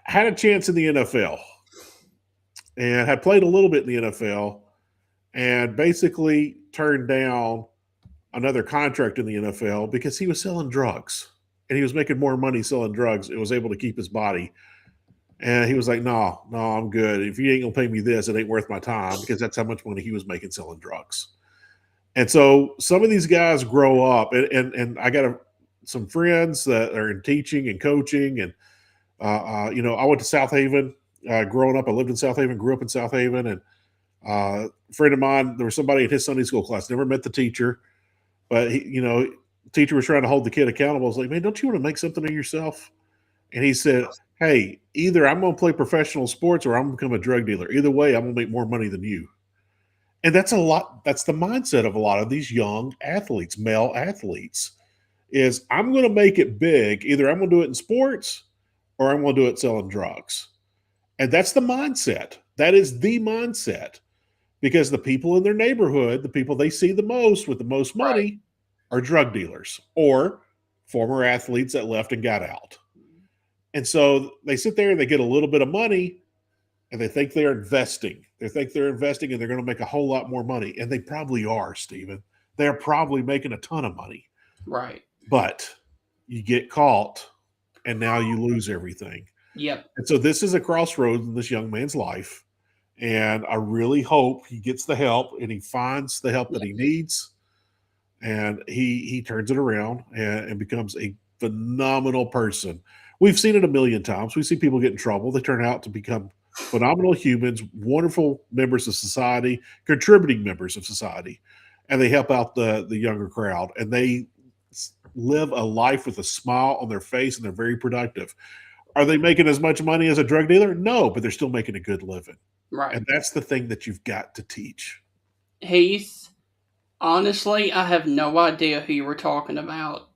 Had a chance in the NFL and had played a little bit in the NFL and basically turned down another contract in the NFL because he was selling drugs and he was making more money selling drugs. It was able to keep his body. And he was like, no, I'm good. If you ain't going to pay me this, it ain't worth my time, because that's how much money he was making selling drugs. And so some of these guys grow up, and I got some friends that are in teaching and coaching. And, I went to South Haven growing up. I lived in South Haven, grew up in South Haven. And a friend of mine, there was somebody in his Sunday school class, never met the teacher, but the teacher was trying to hold the kid accountable. I was like, man, don't you want to make something of yourself? And he said, hey, either I'm going to play professional sports or I'm going to become a drug dealer. Either way, I'm going to make more money than you. And that's the mindset of a lot of these young athletes, male athletes, is I'm going to make it big. Either I'm going to do it in sports or I'm going to do it selling drugs. And that's the mindset. That is the mindset, because the people in their neighborhood, the people they see the most with the most money, are drug dealers or former athletes that left and got out. And so they sit there and they get a little bit of money and they think they're investing. They think they're investing and they're going to make a whole lot more money. And they probably are, Stephen. They're probably making a ton of money. Right. But you get caught and now you lose everything. Yep. And so this is a crossroads in this young man's life. And I really hope he gets the help and he finds the help that he needs. And he turns it around and becomes a phenomenal person. We've seen it a million times. We see people get in trouble. They turn out to become phenomenal humans, wonderful members of society, contributing members of society, and they help out the younger crowd. And they live a life with a smile on their face, and they're very productive. Are they making as much money as a drug dealer? No, but they're still making a good living. Right. And that's the thing that you've got to teach. Heath, honestly, I have no idea who you were talking about.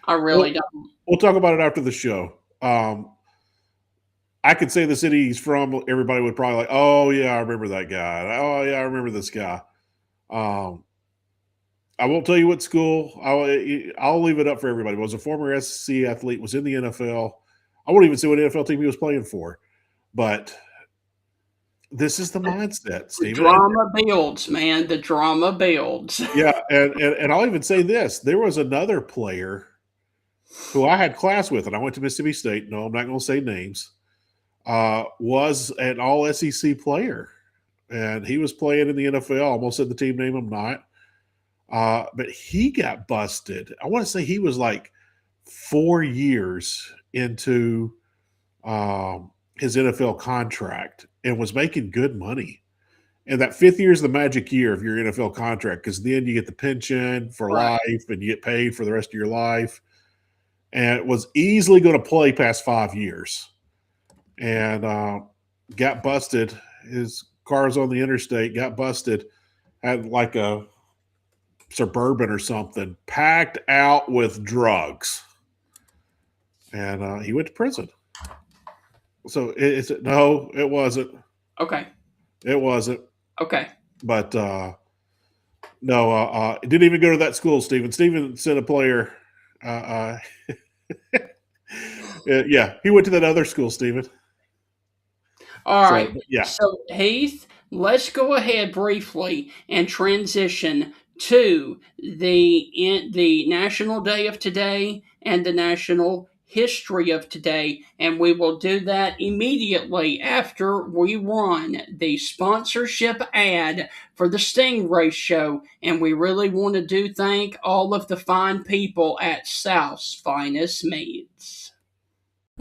I really don't. We'll talk about it after the show. I could say the city he's from. Everybody would probably like, oh, yeah, I remember that guy. Oh, yeah, I remember this guy. I won't tell you what school. I'll leave it up for everybody. Was a former SEC athlete, was in the NFL. I won't even say what NFL team he was playing for. But this is the mindset, Stephen. The drama builds, man. The drama builds. Yeah, and I'll even say this. There was another player who I had class with, and I went to Mississippi State. No, I'm not going to say names. Was an all-SEC player, and he was playing in the NFL. I almost said the team name. I'm not. But he got busted. I want to say he was like 4 years into his NFL contract and was making good money. And that 5th year is the magic year of your NFL contract, because then you get the pension for life and you get paid for the rest of your life. And was easily going to play past 5 years. And got busted. His car was on the interstate, got busted, had like a Suburban or something packed out with drugs, and he went to prison. So no, it wasn't. Okay. It wasn't. Okay. But no, it didn't even go to that school, Stephen. Stephen sent a player. Yeah, he went to that other school, Stephen. All right. Yeah. So, Heath, let's go ahead briefly and transition to the National Day of today and the National History of today, and we will do that immediately after we run the sponsorship ad for the Stingray Show, and we really want to thank all of the fine people at South's Finest Meats.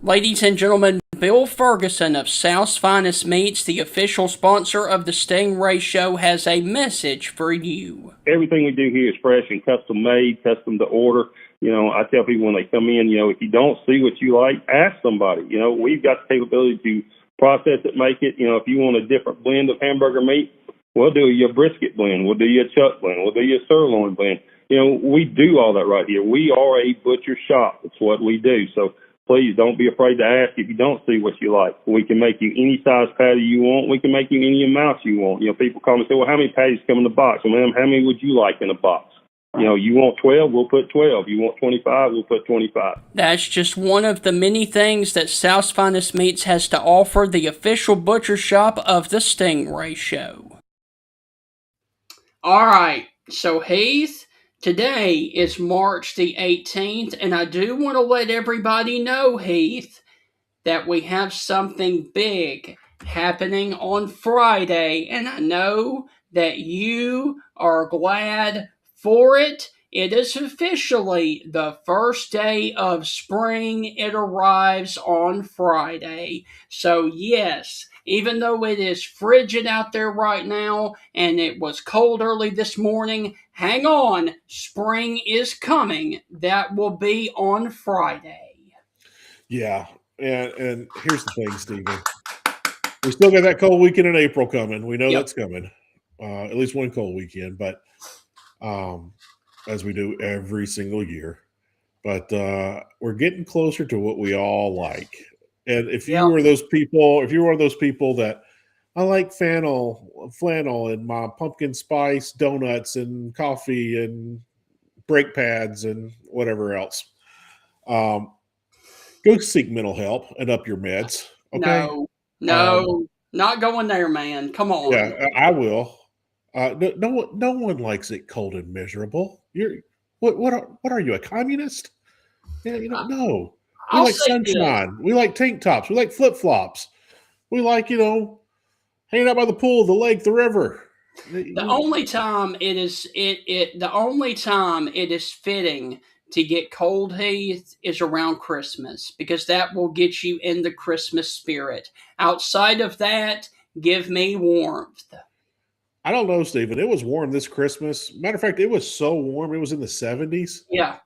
Ladies and gentlemen, Bill Ferguson of South's Finest Meats, the official sponsor of the Stingray Show, has a message for you. Everything we do here is fresh and custom made, custom to order. I tell people when they come in, if you don't see what you like, ask somebody. We've got the capability to process it, make it. If you want a different blend of hamburger meat, we'll do your brisket blend. We'll do your chuck blend. We'll do your sirloin blend. We do all that right here. We are a butcher shop. It's what we do. So please don't be afraid to ask if you don't see what you like. We can make you any size patty you want. We can make you any amount you want. People call me and say, well, how many patties come in the box? Well, ma'am, how many would you like in a box? You want 12, we'll put 12. You want 25, we'll put 25. That's just one of the many things that South's Finest Meats has to offer, the official butcher shop of the Stingray Show. All right, so Heath, today is March the 18th, and I do want to let everybody know, Heath, that we have something big happening on Friday, and I know that you are glad for it. It is officially the first day of spring. It arrives on Friday. So yes, even though it is frigid out there right now and it was cold early this morning, hang on, spring is coming. That will be on Friday. Yeah, and here's the thing, Stephen. We still got that cold weekend in April coming. We know that's coming. At least one cold weekend, but as we do every single year. But we're getting closer to what we all like. And if you were those people, that I like flannel and my pumpkin spice donuts and coffee and brake pads and whatever else, go seek mental help and up your meds. Okay? No, not going there, man. Come on. Yeah, I will. No one likes it cold and miserable. What are you, a communist? Yeah, no. We like sunshine. We like tank tops. We like flip flops. We like hanging out by the pool, the lake, the river. The only time it is fitting to get cold, Heath, is around Christmas, because that will get you in the Christmas spirit. Outside of that, give me warmth. I don't know, Stephen. It was warm this Christmas. Matter of fact, it was so warm. It was in the 70s. Yeah.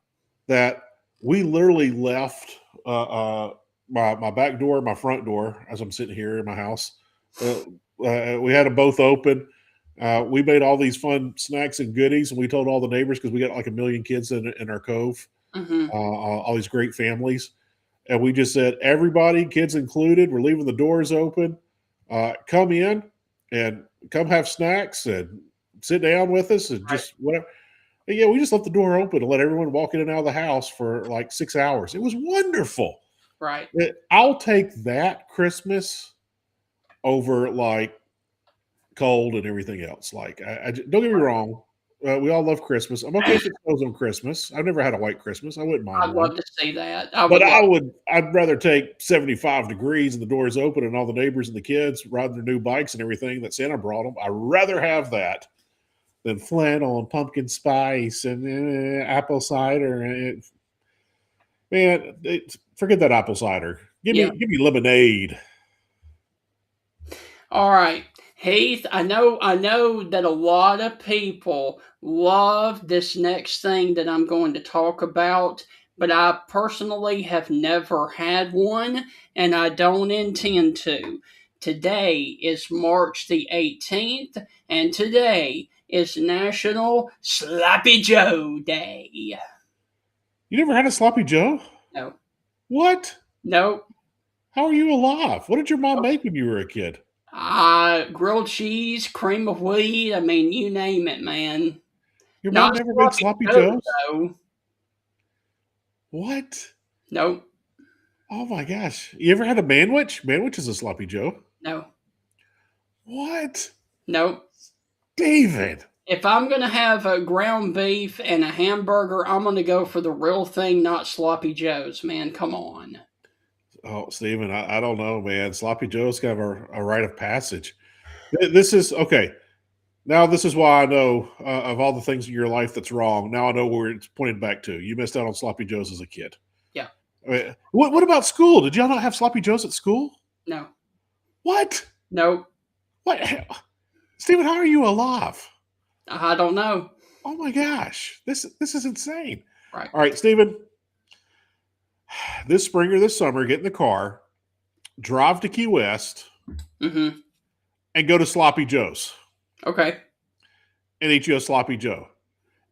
That we literally left my back door, my front door, as I'm sitting here in my house. We had them both open. We made all these fun snacks and goodies, and we told all the neighbors, because we got like 1 million kids in our cove, all these great families. And we just said, everybody, kids included, we're leaving the doors open. Come in and come have snacks and sit down with us and just whatever. And we just left the door open and let everyone walk in and out of the house for like 6 hours. It was wonderful. Right. I'll take that Christmas over like cold and everything else. Like, I don't get me wrong. We all love Christmas. I'm okay if it snows on Christmas. I've never had a white Christmas. I wouldn't mind. I'd love to see that. I'd rather take 75 degrees and the doors open and all the neighbors and the kids riding their new bikes and everything that Santa brought them. I'd rather have that than flannel and pumpkin spice and apple cider. Forget that apple cider. Give me lemonade. All right. Heath, I know that a lot of people love this next thing that I'm going to talk about, but I personally have never had one, and I don't intend to. Today is March the 18th, and today is National Sloppy Joe Day. You never had a sloppy Joe? No. What? Nope. How are you alive? What did your mom make when you were a kid? Grilled cheese, cream of wheat. I mean, you name it, man. Your Not mom never made sloppy Joe, Joes? though. What? Nope. Oh my gosh. You ever had a manwich? Manwich is a sloppy Joe. No. What? Nope. David. If I'm going to have a ground beef and a hamburger, I'm going to go for the real thing, not Sloppy Joe's, man. Come on. Oh, Steven, I don't know, man. Sloppy Joe's kind of a rite of passage. This is okay. Now, this is why I know of all the things in your life that's wrong. Now I know where it's pointed back to. You missed out on Sloppy Joe's as a kid. Yeah. I mean, what about school? Did y'all not have Sloppy Joe's at school? No. What? Nope. What? Steven, how are you alive? I don't know. Oh my gosh. This is insane. Right. All right, Steven. This spring or this summer, get in the car, drive to Key West, Mm-hmm. and go to Sloppy Joe's. Okay. And eat you a Sloppy Joe.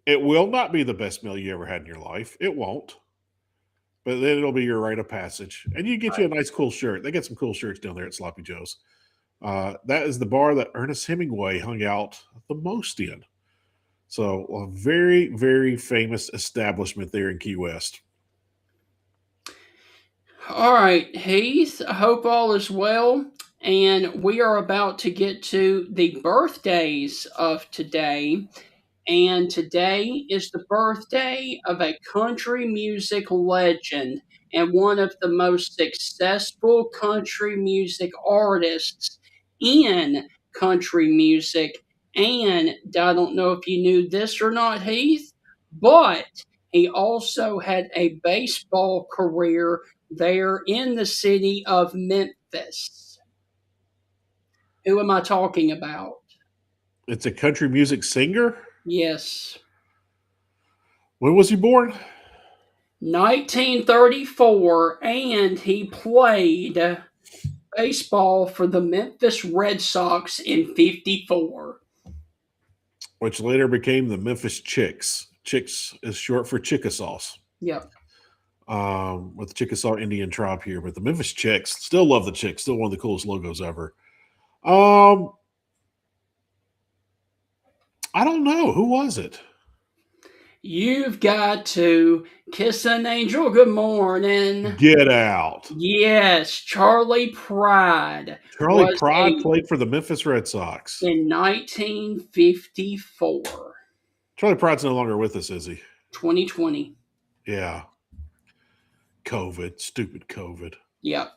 It will not be the best meal you ever had in your life. It won't. But then it'll be your rite of passage. And you get you a nice, cool shirt. They got some cool shirts down there at Sloppy Joe's. That is the bar that Ernest Hemingway hung out the most in. So a very, very famous establishment there in Key West. All right, Heath. I hope all is well. And we are about to get to the birthdays of today. And today is the birthday of a country music legend and one of the most successful country music artists in country music. And I don't know if you knew this or not, Heath, but he also had a baseball career there in the city of Memphis. Who am I talking about? It's a country music singer? Yes. When was he born? 1934, and he played baseball for the Memphis Red Sox in 54. Which later became the Memphis Chicks. Chicks is short for Chickasaws. Yep. With the Chickasaw Indian tribe here. But the Memphis Chicks, still love the Chicks. Still one of the coolest logos ever. I don't know. Who was it? You've got to kiss an angel good morning. Get out. Yes, Charlie Pride. Charlie Pride played for the Memphis Red Sox. In 1954. Charlie Pride's no longer with us, is he? 2020. Yeah. COVID. Stupid COVID. Yep.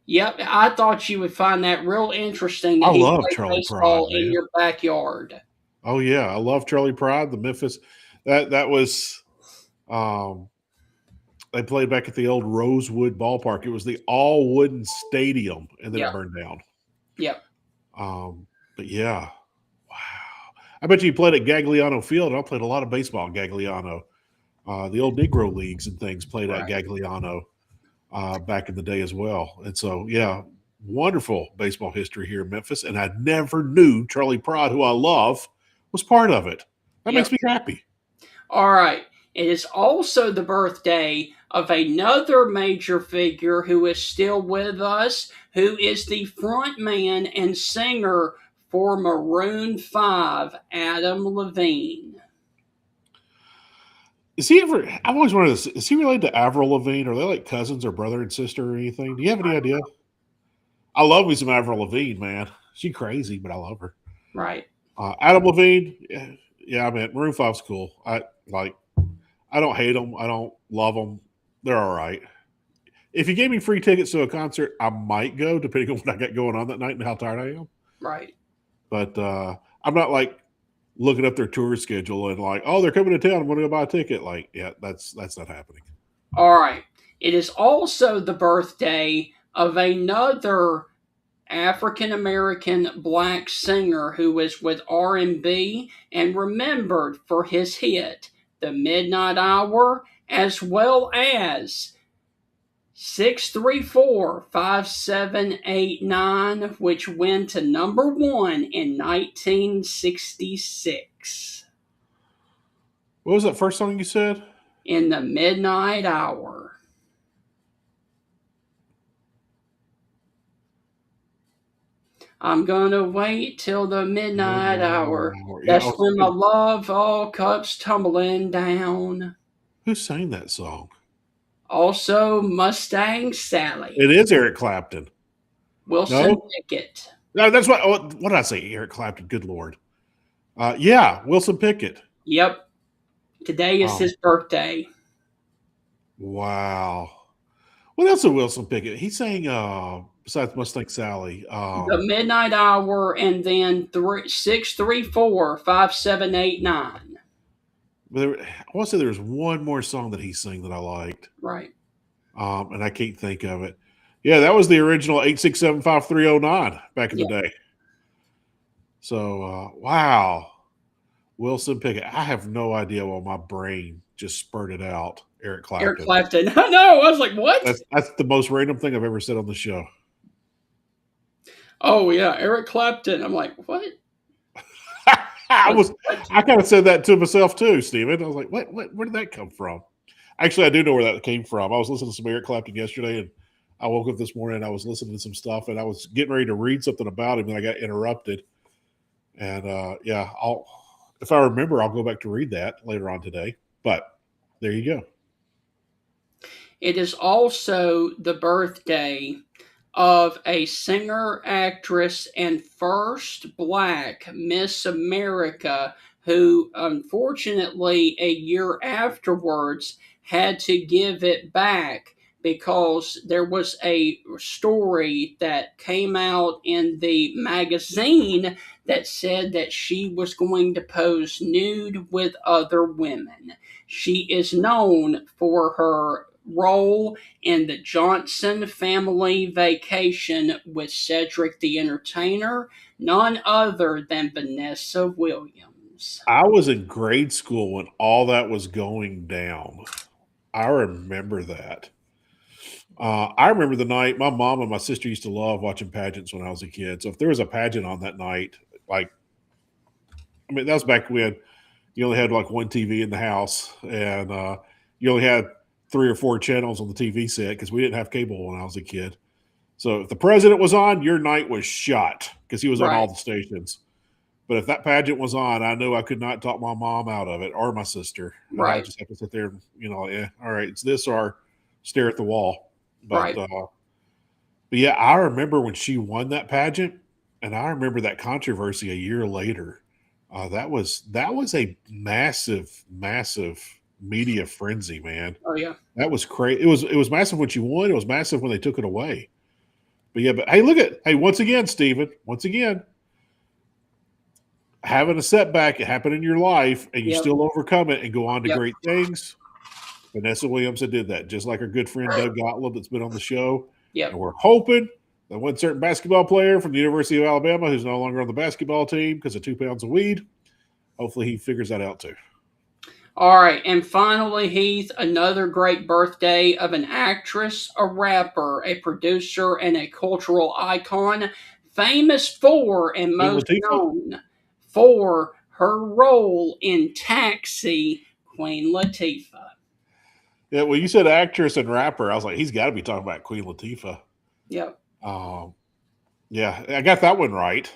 Yep, I thought you would find that real interesting. That I love Charlie Pride in your backyard. Oh yeah, I love Charlie Pride. The Memphis, that was, they played back at the old Rosewood Ballpark. It was the all wooden stadium, and then it burned down. Yep. But yeah, wow. I bet you played at Gagliano Field. I played a lot of baseball at Gagliano. The old Negro leagues and things played at Gagliano back in the day as well. And so, yeah, wonderful baseball history here in Memphis. And I never knew Charlie Pride, who I love, was part of it. That makes me happy. All right. It is also the birthday of another major figure who is still with us, who is the front man and singer for Maroon 5, Adam Levine. Is he ever? I've always wondered this. Is he related to Avril Lavigne? Are they like cousins or brother and sister or anything? Do you have any idea? I love me some Avril Lavigne, man. She crazy, but I love her. Right. Adam Levine, yeah, I mean, Maroon 5's cool. I don't hate them. I don't love them. They're all right. If you gave me free tickets to a concert, I might go, depending on what I got going on that night and how tired I am. Right. But I'm not like looking up their tour schedule and like, oh, they're coming to town. I'm going to go buy a ticket. Like, yeah, that's not happening. All right. It is also the birthday of another African-American black singer who was with R&B and remembered for his hit, The Midnight Hour, as well as 634-5789, which went to number 1 in 1966. What was that first song you said? In the Midnight Hour. I'm gonna wait till the midnight hour. That's when my love all comes tumbling down. Who sang that song? Also, Mustang Sally. It is Eric Clapton. Wilson Pickett. No, that's what did I say? Eric Clapton. Good Lord. Yeah, Wilson Pickett. Yep. Today is his birthday. Wow. What else did Wilson Pickett? He sang besides Mustang Sally. The Midnight Hour, and then 634-5789. I want to say there was one more song that he sang that I liked. Right. And I can't think of it. Yeah, that was the original 8675309 back in the day. So, wow. Wilson Pickett. I have no idea why my brain just spurted out Eric Clapton. Eric Clapton. I know. I was like, what? That's the most random thing I've ever said on the show. Oh, yeah. Eric Clapton. I'm like, what? I kind of said that to myself too, Steven. I was like, where did that come from? Actually, I do know where that came from. I was listening to some Eric Clapton yesterday, and I woke up this morning and I was listening to some stuff, and I was getting ready to read something about him, and I got interrupted. And if I remember, I'll go back to read that later on today. But there you go. It is also the birthday of a singer, actress, and first Black Miss America who, unfortunately, a year afterwards had to give it back because there was a story that came out in the magazine that said that she was going to pose nude with other women. She is known for her role in the Johnson Family Vacation with Cedric the Entertainer, none other than Vanessa Williams. I was in grade school when all that was going down. I remember that. I remember the night my mom and my sister used to love watching pageants when I was a kid. So if there was a pageant on that night, that was back when you only had like one TV in the house, and you only had 3 or 4 channels on the TV set because we didn't have cable when I was a kid. So if the president was on, your night was shot because he was on all the stations. But if that pageant was on, I knew I could not talk my mom out of it or my sister. Right. I just have to sit there and, all right, it's this or stare at the wall. But, but yeah, I remember when she won that pageant, and I remember that controversy a year later. That was a massive, massive media frenzy, man. Oh yeah, that was crazy. It was massive when she won. It was massive when they took it away. But yeah, hey, once again, Steven, having a setback happen in your life and you still overcome it and go on to great things. Vanessa Williams did that, just like our good friend Doug Gottlieb that's been on the show. Yeah, and we're hoping that one certain basketball player from the University of Alabama who's no longer on the basketball team because of 2 pounds of weed, hopefully he figures that out too. All right, and finally, Heath, another great birthday of an actress, a rapper, a producer, and a cultural icon, famous for and most known for her role in Taxi, Queen Latifah. Yeah, well, you said actress and rapper. I was like, he's got to be talking about Queen Latifah. Yep. Yeah, I got that one right.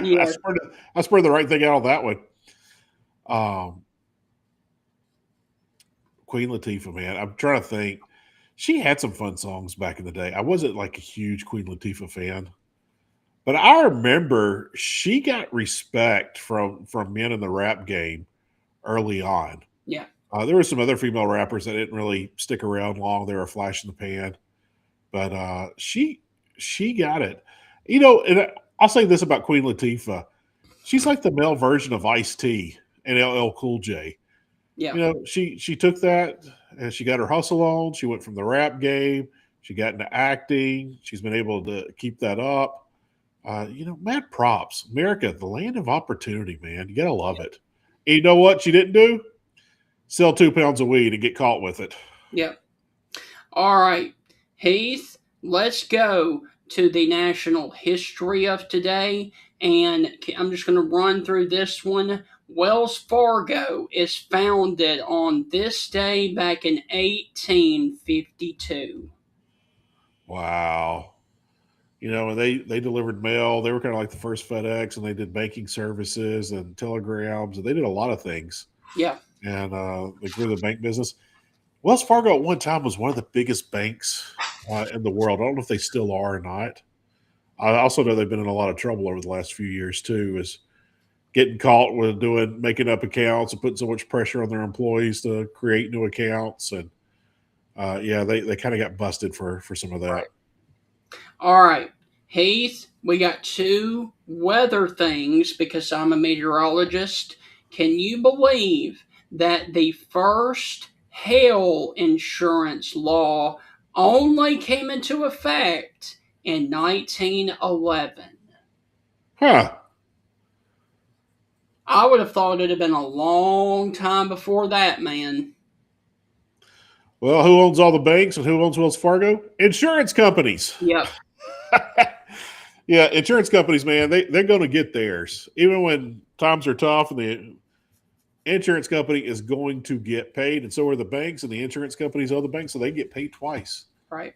Yeah. I spurred the right thing out on that one. Queen Latifah, man. I'm trying to think. She had some fun songs back in the day. I wasn't like a huge Queen Latifah fan, but I remember she got respect from men in the rap game early on. Yeah. There were some other female rappers that didn't really stick around long. They were a flash in the pan, but she got it. And I'll say this about Queen Latifah: she's like the male version of Ice-T and LL Cool J. Yeah. She took that and she got her hustle on. She went from the rap game. She got into acting. She's been able to keep that up. Mad props. America, the land of opportunity, man. You got to love it. And you know what she didn't do? Sell 2 pounds of weed and get caught with it. Yeah. All right, Heath, let's go to the national history of today. And I'm just going to run through this one. Wells Fargo is founded on this day back in 1852. Wow. You know, and they delivered mail. They were kind of like the first FedEx, and they did banking services and telegrams, and they did a lot of things. Yeah. And they grew the bank business. Wells Fargo at one time was one of the biggest banks in the world. I don't know if they still are or not. I also know they've been in a lot of trouble over the last few years too, is getting caught with making up accounts and putting so much pressure on their employees to create new accounts. And they kind of got busted for some of that. Right. All right, Heath, we got two weather things because I'm a meteorologist. Can you believe that the first hail insurance law only came into effect in 1911? Huh. I would have thought it'd have been a long time before that, man. Well, who owns all the banks and who owns Wells Fargo? Insurance companies. Yep. Yeah, insurance companies, man, they're going to get theirs. Even when times are tough, and the insurance company is going to get paid, and so are the banks, and the insurance companies owe the banks, so they get paid twice. Right.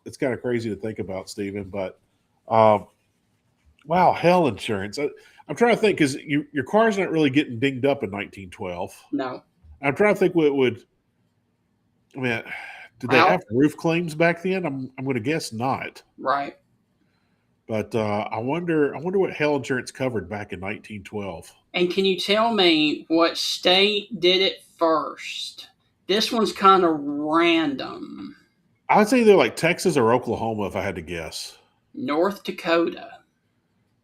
It's kind of crazy to think about, Stephen, but wow, hell insurance. I'm trying to think, because your car's not really getting dinged up in 1912. No. I'm trying to think what would – I mean, did they have roof claims back then? I'm going to guess not. Right. But I wonder what hell insurance covered back in 1912. And can you tell me what state did it first? This one's kind of random. I would say they're like Texas or Oklahoma, if I had to guess. North Dakota.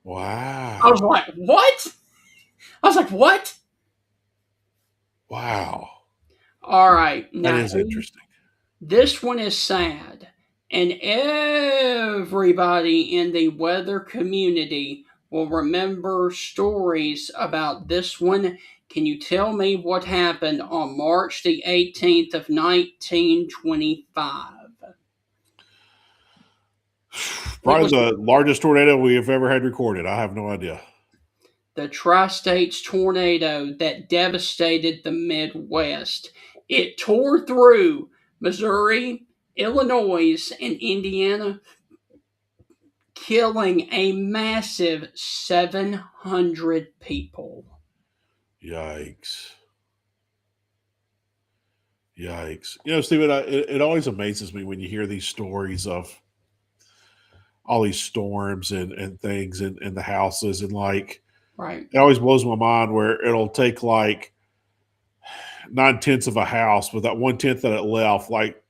Wow. I was like, what? I was like, what? Wow. All right. Now, that is interesting. This one is sad. And everybody in the weather community will remember stories about this one. Can you tell me what happened on March the 18th of 1925? Probably the largest tornado we have ever had recorded. I have no idea. The Tri-States tornado that devastated the Midwest. It tore through Missouri, Illinois, and Indiana, killing a massive 700 people. Yikes. Yikes. You know, Stephen, it always amazes me when you hear these stories of all these storms and things in the houses. And like, right. It always blows my mind where it'll take like 9/10 of a house, but that 1/10 that it left, like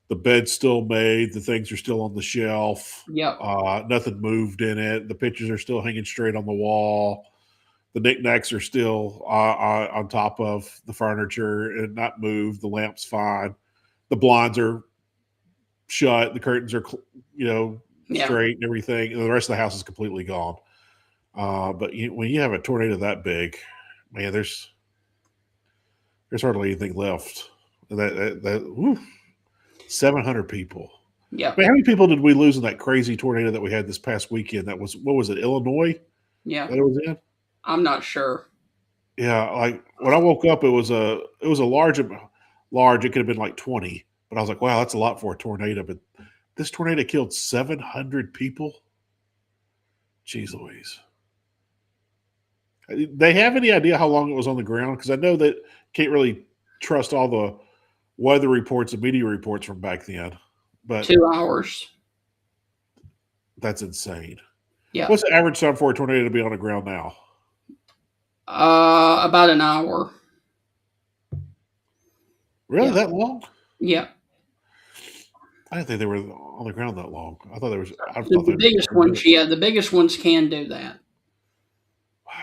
the bed's still made, the things are still on the shelf. Yep. Nothing moved in it. The pictures are still hanging straight on the wall. The knickknacks are still on top of the furniture and not moved. The lamp's fine. The blinds are shut. The curtains are, straight and everything. And the rest of the house is completely gone. But when you have a tornado that big, man, there's hardly anything left. 700 people. Yeah. How many people did we lose in that crazy tornado that we had this past weekend? That was, what was it, Illinois? Yeah. That it was in? I'm not sure. Yeah, like when I woke up, it was a large. It could have been like 20, but I was like, wow, that's a lot for a tornado. But this tornado killed 700 people. Jeez Louise. They have any idea how long it was on the ground? Because I know that can't really trust all the weather reports and media reports from back then. But 2 hours. That's insane. Yeah. What's the average time for a tornado to be on the ground now? About an hour. Really, that long? Yeah. I didn't think they were on the ground that long. I thought there was. The biggest ones, the biggest ones can do that. Wow.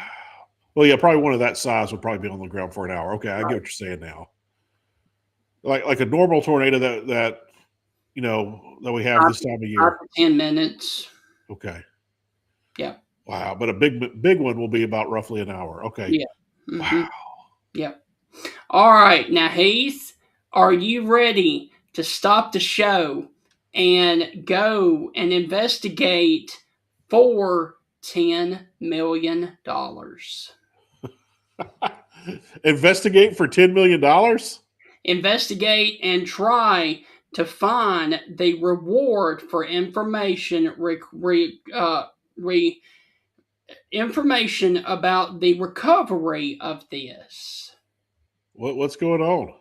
Well, yeah, probably one of that size would probably be on the ground for an hour. Okay, I get what you're saying now. Like a normal tornado that we have this time of year. 5 to 10 minutes. Okay. Yeah. Wow, but a big one will be about roughly an hour. Okay. Yeah. Mm-hmm. Wow. Yeah. All right, now Heath, are you ready to stop the show and go and investigate for $10 million. Investigate for $10 million? Investigate and try to find the reward for information information about the recovery of this. What's going on?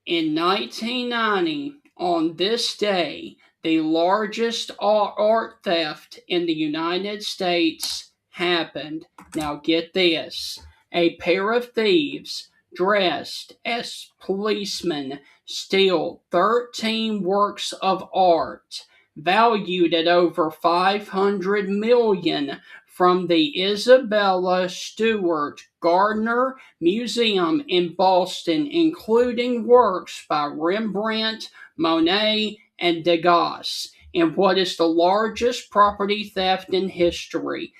In 1990, on this day, the largest art theft in the United States happened. Now get this. A pair of thieves dressed as policemen steal 13 works of art valued at over $500 million from the Isabella Stewart Gardner Museum in Boston, including works by Rembrandt, Monet, and Degas, in what is the largest property theft in history.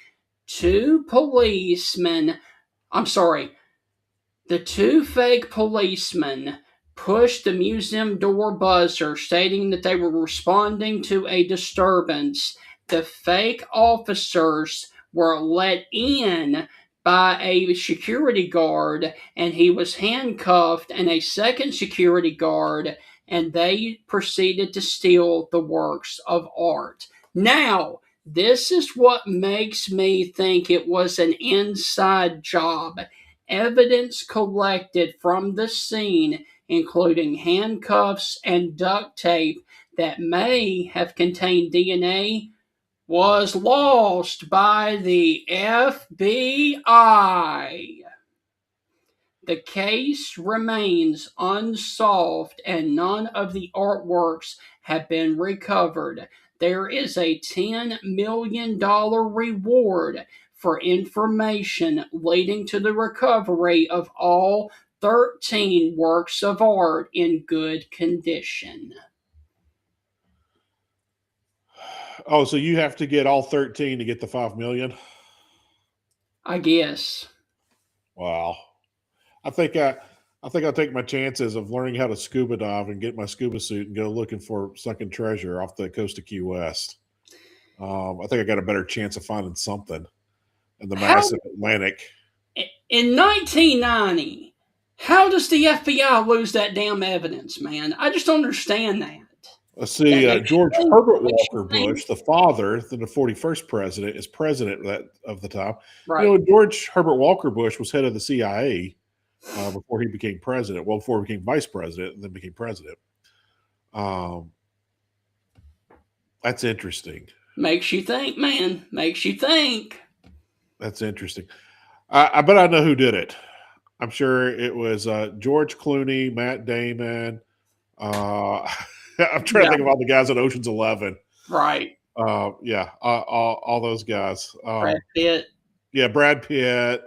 The two fake policemen pushed the museum door buzzer, stating that they were responding to a disturbance. The fake officers were let in by a security guard, and he was handcuffed, and a second security guard, and they proceeded to steal the works of art. Now, this is what makes me think it was an inside job. Evidence collected from the scene, including handcuffs and duct tape that may have contained DNA, was lost by the FBI. The case remains unsolved and none of the artworks have been recovered. There is a $10 million reward for information leading to the recovery of all 13 works of art in good condition. Oh, so you have to get all 13 to get the $5 million? I guess. Wow. I think I'll take my chances of learning how to scuba dive and get my scuba suit and go looking for sunken treasure off the coast of Key West. I think I got a better chance of finding something in the massive Atlantic. In 1990, how does the FBI lose that damn evidence, man? I just don't understand that. Let's see, George Herbert Walker Bush, the father, the 41st president, is president of the time. Right. You know, George Herbert Walker Bush was head of the CIA before he became president. Well, before he became vice president and then became president. That's interesting. Makes you think, man. Makes you think. That's interesting. I bet I know who did it. I'm sure it was George Clooney, Matt Damon. I'm trying to think of all the guys on Ocean's 11. Right. Yeah, all those guys. Brad Pitt. Yeah, Brad Pitt.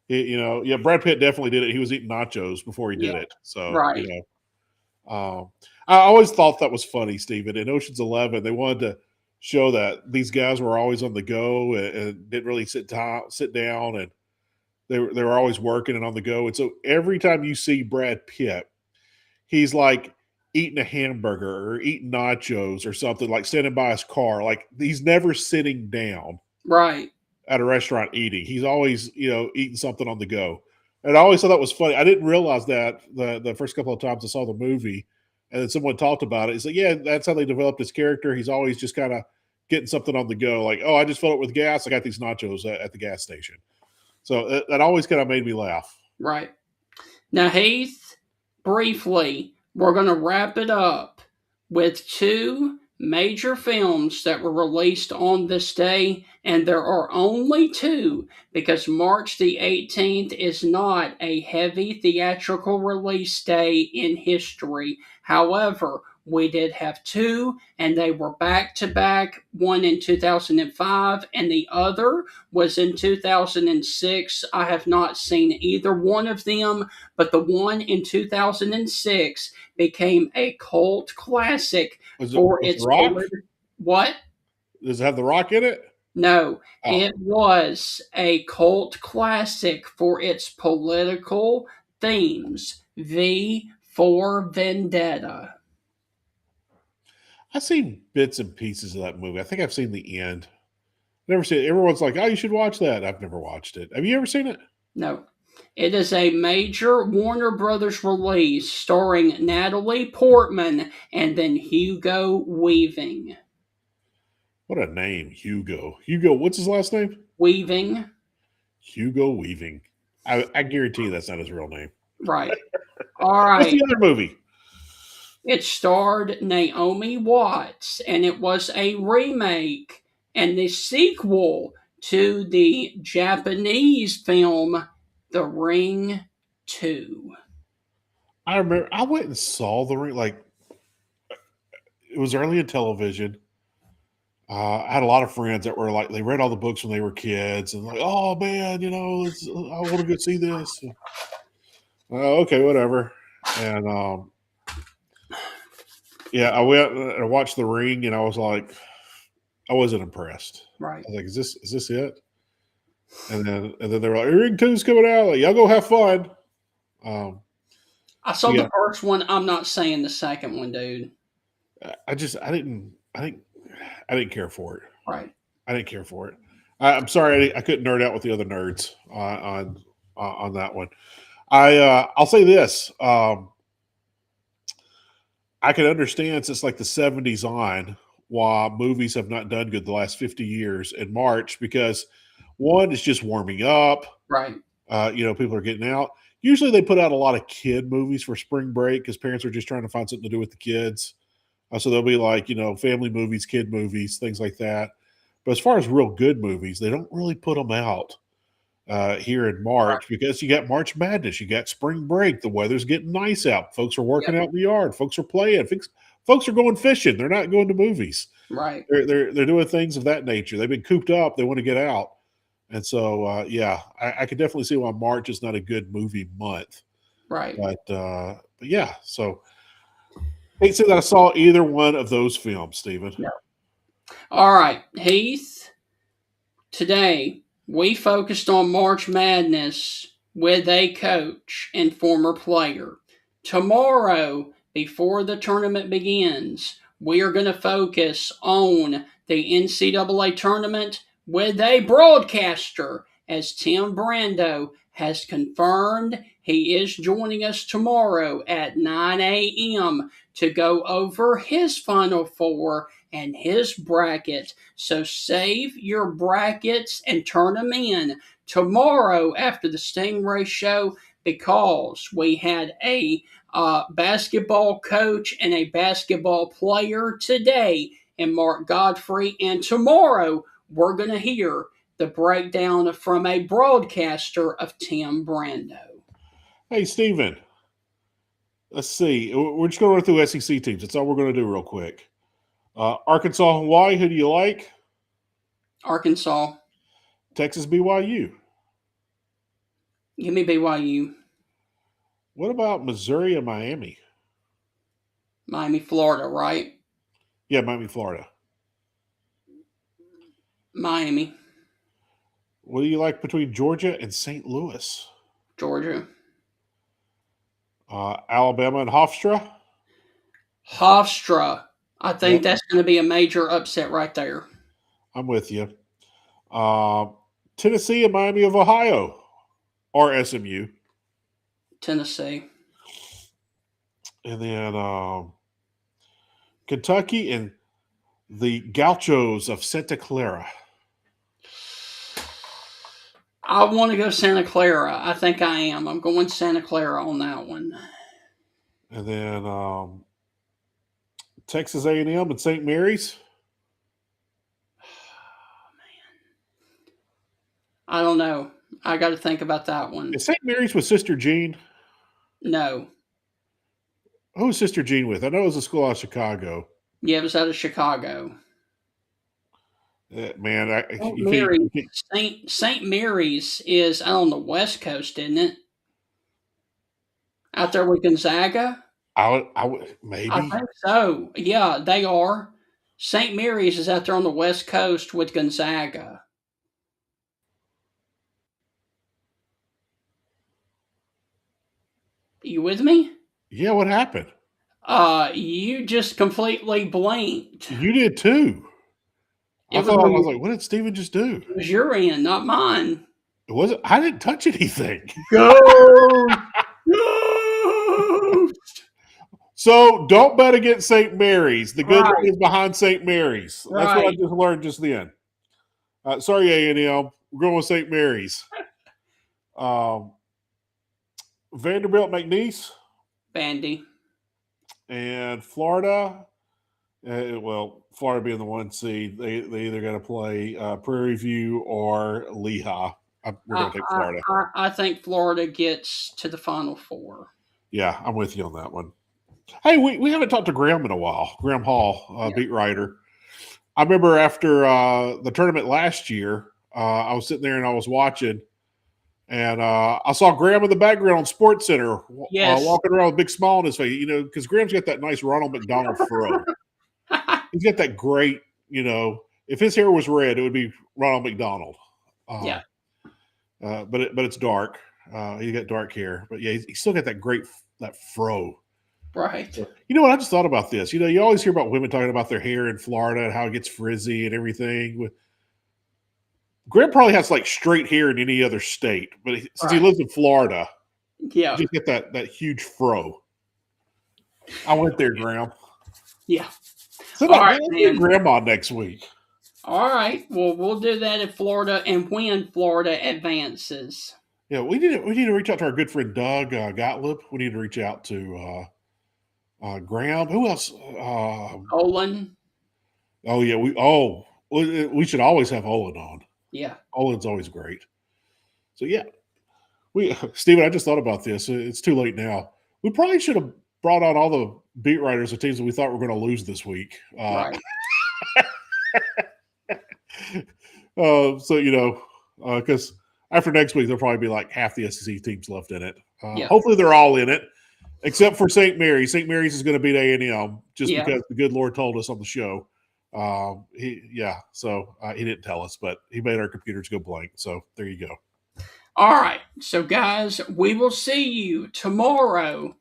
Brad Pitt definitely did it. He was eating nachos before he did it. So, right. I always thought that was funny, Stephen. In Ocean's 11, they wanted to show that these guys were always on the go and didn't really sit down, and they were always working and on the go. And so every time you see Brad Pitt, he's like eating a hamburger or eating nachos or something, like standing by his car. Like he's never sitting down. Right. At a restaurant eating. He's always, eating something on the go. And I always thought that was funny. I didn't realize that the first couple of times I saw the movie, and then someone talked about it. It's like, yeah, that's how they developed his character. He's always just kind of getting something on the go. Like, oh, I just filled it with gas. I got these nachos at the gas station. So that always kind of made me laugh. Right. Now, Heath, briefly, we're going to wrap it up with two major films that were released on this day, and there are only two because March the 18th is not a heavy theatrical release day in history. However, we did have two, and they were back-to-back, one in 2005, and the other was in 2006. I have not seen either one of them, but the one in 2006 became a cult classic for its... Rock? What? Does it have The Rock in it? No, It was a cult classic for its political themes. V for Vendetta. I've seen bits and pieces of that movie. I think I've seen the end. Never seen it. Everyone's like, "Oh, you should watch that." I've never watched it. Have you ever seen it? No. It is a major Warner Brothers release starring Natalie Portman and then Hugo Weaving. What a name, Hugo. Hugo, what's his last name? Weaving. Hugo Weaving. I guarantee that's not his real name. Right. All What's right. the other movie? It starred Naomi Watts, and it was a remake and the sequel to the Japanese film The Ring 2. I remember I went and saw the ring. Like it was early in television. I had a lot of friends that were like they read all the books when they were kids, and like, oh man, I want to go see this. Okay, whatever. And yeah, I went and watched The Ring, and I was like, I wasn't impressed. Right. I was like, is this it? And then they were like, Ring 2's coming out. Like, y'all go have fun. I saw the first one. I'm not saying the second one, dude. I didn't care for it. Right. I didn't care for it. I'm sorry I couldn't nerd out with the other nerds on that one. I'll say this. I can understand since like the 70s on why movies have not done good the last 50 years in March because one, it's just warming up. Right. People are getting out. Usually they put out a lot of kid movies for spring break because parents are just trying to find something to do with the kids. So they'll be like, family movies, kid movies, things like that. But as far as real good movies, they don't really put them out here in March because you got March Madness, you got spring break, the weather's getting nice out, folks are working out in the yard, folks are playing, folks are going fishing, they're not going to movies. Right. They're doing things of that nature. They've been cooped up, they want to get out, and so I could definitely see why March is not a good movie month. Right. But yeah, so I can't say that I saw either one of those films, Stephen. No. All right, Heath. Today we focused on March Madness with a coach and former player. Tomorrow, before the tournament begins, we are going to focus on the NCAA Tournament with a broadcaster, as Tim Brando has confirmed he is joining us tomorrow at 9 a.m. to go over his Final Four and his bracket. So save your brackets and turn them in tomorrow after the Stingray Show because we had a basketball coach and a basketball player today in Mark Gottfried. And tomorrow we're going to hear the breakdown from a broadcaster of Tim Brando. Hey, Stephen. Let's see. We're just going to run through SEC teams. That's all we're going to do real quick. Arkansas, Hawaii, who do you like? Arkansas. Texas, BYU. Give me BYU. What about Missouri and Miami? Miami, Florida, right? Yeah, Miami, Florida. Miami. What do you like between Georgia and St. Louis? Georgia. Alabama and Hofstra? Hofstra. I think that's going to be a major upset right there. I'm with you. Tennessee and Miami of Ohio or SMU? Tennessee. And then Kentucky and the Gauchos of Santa Clara. I want to go Santa Clara. I think I am. I'm going Santa Clara on that one. And then Texas A&M and St. Mary's. I don't know. I got to think about that one. Is St. Mary's with Sister Jean? No. Who's Sister Jean with? I know it was a school out of Chicago. Yeah, it was out of Chicago. Man, St. Mary's is out on the West Coast, isn't it? Out there with Gonzaga? Maybe. I think so. Yeah, they are. St. Mary's is out there on the West Coast with Gonzaga. You with me? Yeah, what happened? You just completely blinked. You did too. I It was like, what did Steven just do? It was your end, not mine. It wasn't. I didn't touch anything. Go! No! So don't bet against St. Mary's. The good Right. one is behind St. Mary's. That's what I Right. just learned just then. Sorry, A&M. We're going with St. Mary's. Vanderbilt, McNeese, Bandy. and Florida. Florida being the 1 seed, they either got to play Prairie View or Lehigh. We're going to take Florida. I think Florida gets to the Final Four. Yeah, I'm with you on that one. Hey, we haven't talked to Graham in a while. Graham Hall, beat writer. I remember after the tournament last year, I was sitting there and I was watching, and I saw Graham in the background on Sports Center walking around with a big smile on his face, because Graham's got that nice Ronald McDonald fro. He's got that great, if his hair was red, it would be Ronald McDonald. But it's dark. He got dark hair. But, yeah, he's still got that fro. Right. You know what? I just thought about this. You always hear about women talking about their hair in Florida and how it gets frizzy and everything. Graham probably has like straight hair in any other state, but since he lives in Florida, he just get that huge fro. I went there, Graham. Yeah. So all right, man. Grandma next week. All right. Well, we'll do that in Florida and when Florida advances. Yeah, we need to reach out to our good friend Doug Gottlieb. We need to reach out to Graham. Who else? Olin. Oh yeah, we should always have Olin on. Yeah, Olin's always great. So yeah, Steven, I just thought about this. It's too late now. We probably should have brought on all the beat writers of teams that we thought were going to lose this week. Right. Because after next week, there'll probably be like half the SEC teams left in it. Hopefully, they're all in it, except for St. Mary's. St. Mary's is going to beat A&M just because the good Lord told us on the show. He didn't tell us, but he made our computers go blank. So there you go. All right. So, guys, we will see you tomorrow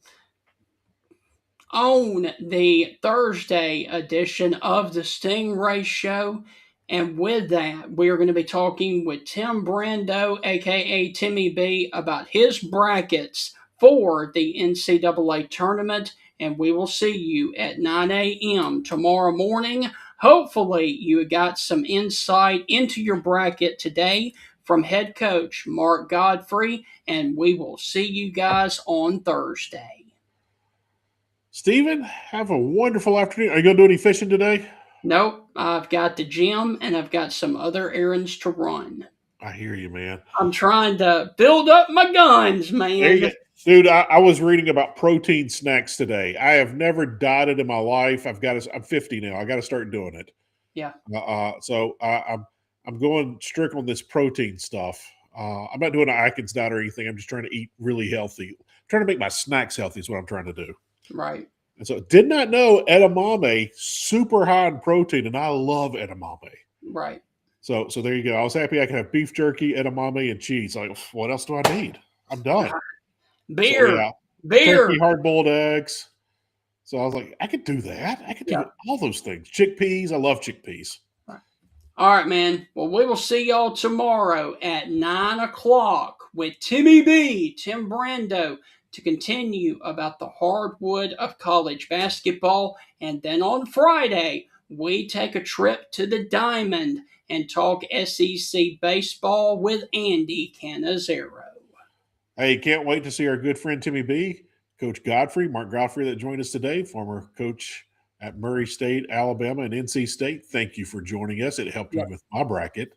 on the Thursday edition of the Stingray Show. And with that, we are going to be talking with Tim Brando, a.k.a. Timmy B, about his brackets for the NCAA Tournament. And we will see you at 9 a.m. tomorrow morning. Hopefully, you got some insight into your bracket today from head coach Mark Gottfried. And we will see you guys on Thursday. Steven, have a wonderful afternoon. Are you going to do any fishing today? Nope. I've got the gym and I've got some other errands to run. I hear you, man. I'm trying to build up my guns, man. Dude, I was reading about protein snacks today. I have never dieted in my life. I'm 50 now. I got to start doing it. Yeah. So I'm going strict on this protein stuff. I'm not doing an Atkins diet or anything. I'm just trying to eat really healthy. I'm trying to make my snacks healthy is what I'm trying to do. Right. And so did not know edamame, super high in protein, and I love edamame. Right. So there you go. I was happy I could have beef jerky, edamame, and cheese. Like, what else do I need? I'm done. Beer. So, Beer. Turkey, hard-boiled eggs. So I was like, I could do that. I could do all those things. Chickpeas. I love chickpeas. All right, man. Well, we will see y'all tomorrow at 9 o'clock with Timmy B, Tim Brando, to continue about the hardwood of college basketball. And then on Friday, we take a trip to the Diamond and talk SEC baseball with Andy Cannizzaro. Hey, can't wait to see our good friend Timmy B, Coach Gottfried, Mark Gottfried that joined us today, former coach at Murray State, Alabama, and NC State. Thank you for joining us. It helped me with my bracket.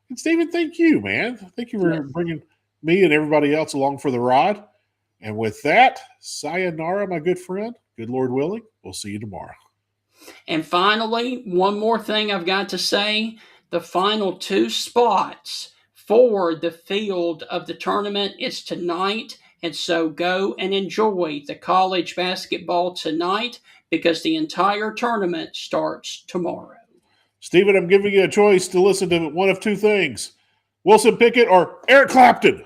And Stephen, thank you, man. Thank you for bringing me and everybody else along for the ride. And with that, sayonara, my good friend. Good Lord willing, we'll see you tomorrow. And finally, one more thing I've got to say. The final 2 spots for the field of the tournament is tonight. And so go and enjoy the college basketball tonight because the entire tournament starts tomorrow. Stephen, I'm giving you a choice to listen to one of 2 things. Wilson Pickett or Eric Clapton.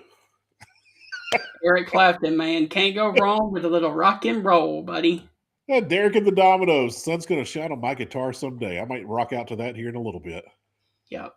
Eric Clapton, man. Can't go wrong with a little rock and roll, buddy. Derek and the Dominoes. Sun's going to shine on my guitar someday. I might rock out to that here in a little bit. Yep.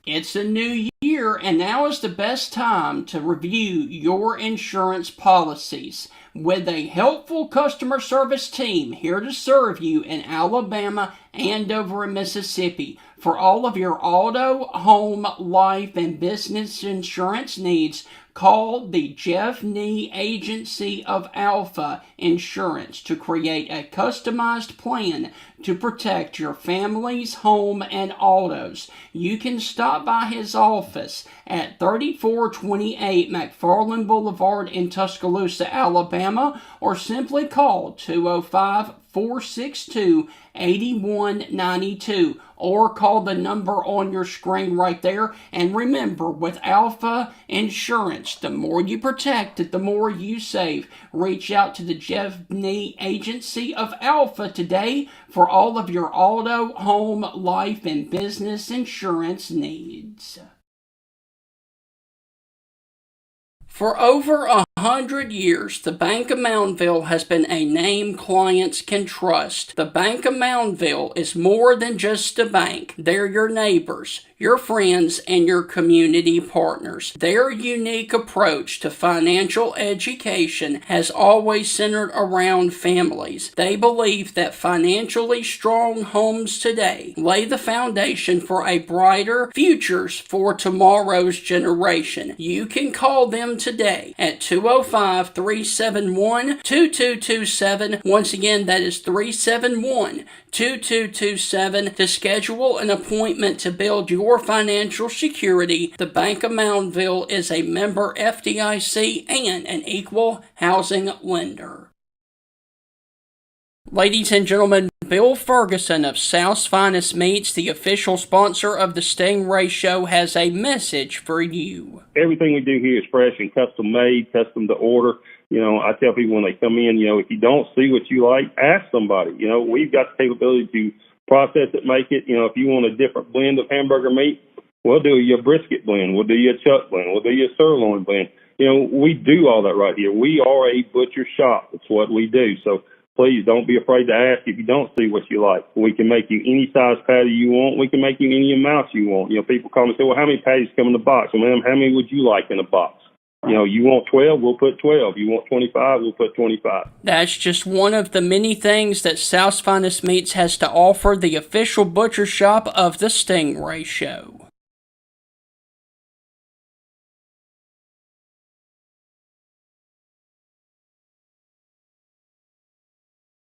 It's a new year, and now is the best time to review your insurance policies. With a helpful customer service team here to serve you in Alabama and over in Mississippi for all of your auto, home, life, and business insurance needs, call the Jeff Nee Agency of Alpha Insurance to create a customized plan to protect your family's home and autos. You can stop by his office at 3428 McFarland Boulevard in Tuscaloosa, Alabama, or simply call 205-462-8192, or call the number on your screen right there. And remember, with Alpha Insurance, the more you protect it, the more you save. Reach out to the Jeff Nee Agency of Alpha today for all of your auto, home, life, and business insurance needs. For over 100 years, the Bank of Moundville has been a name clients can trust. The Bank of Moundville is more than just a bank. They're your neighbors, your friends, and your community partners. Their unique approach to financial education has always centered around families. They believe that financially strong homes today lay the foundation for a brighter futures for tomorrow's generation. You can call them today at 205-371-2227. Once again, that is 371-2227 to schedule an appointment to build your financial security. The Bank of Moundville is a member FDIC and an equal housing lender. Ladies and gentlemen, Bill Ferguson of South's Finest Meats, the official sponsor of the Stingray Show, has a message for you. Everything we do here is fresh and custom made, custom to order. I tell people when they come in, if you don't see what you like, ask somebody. We've got the capability to process it, make it. If you want a different blend of hamburger meat, we'll do your brisket blend. We'll do your chuck blend. We'll do your sirloin blend. We do all that right here. We are a butcher shop. It's what we do. So please don't be afraid to ask if you don't see what you like. We can make you any size patty you want. We can make you any amount you want. People call me and say, well, how many patties come in the box? Well, ma'am, how many would you like in a box? You want 12, we'll put 12. You want 25, we'll put 25. That's just one of the many things that South's Finest Meats has to offer, the official butcher shop of the Stingray Show.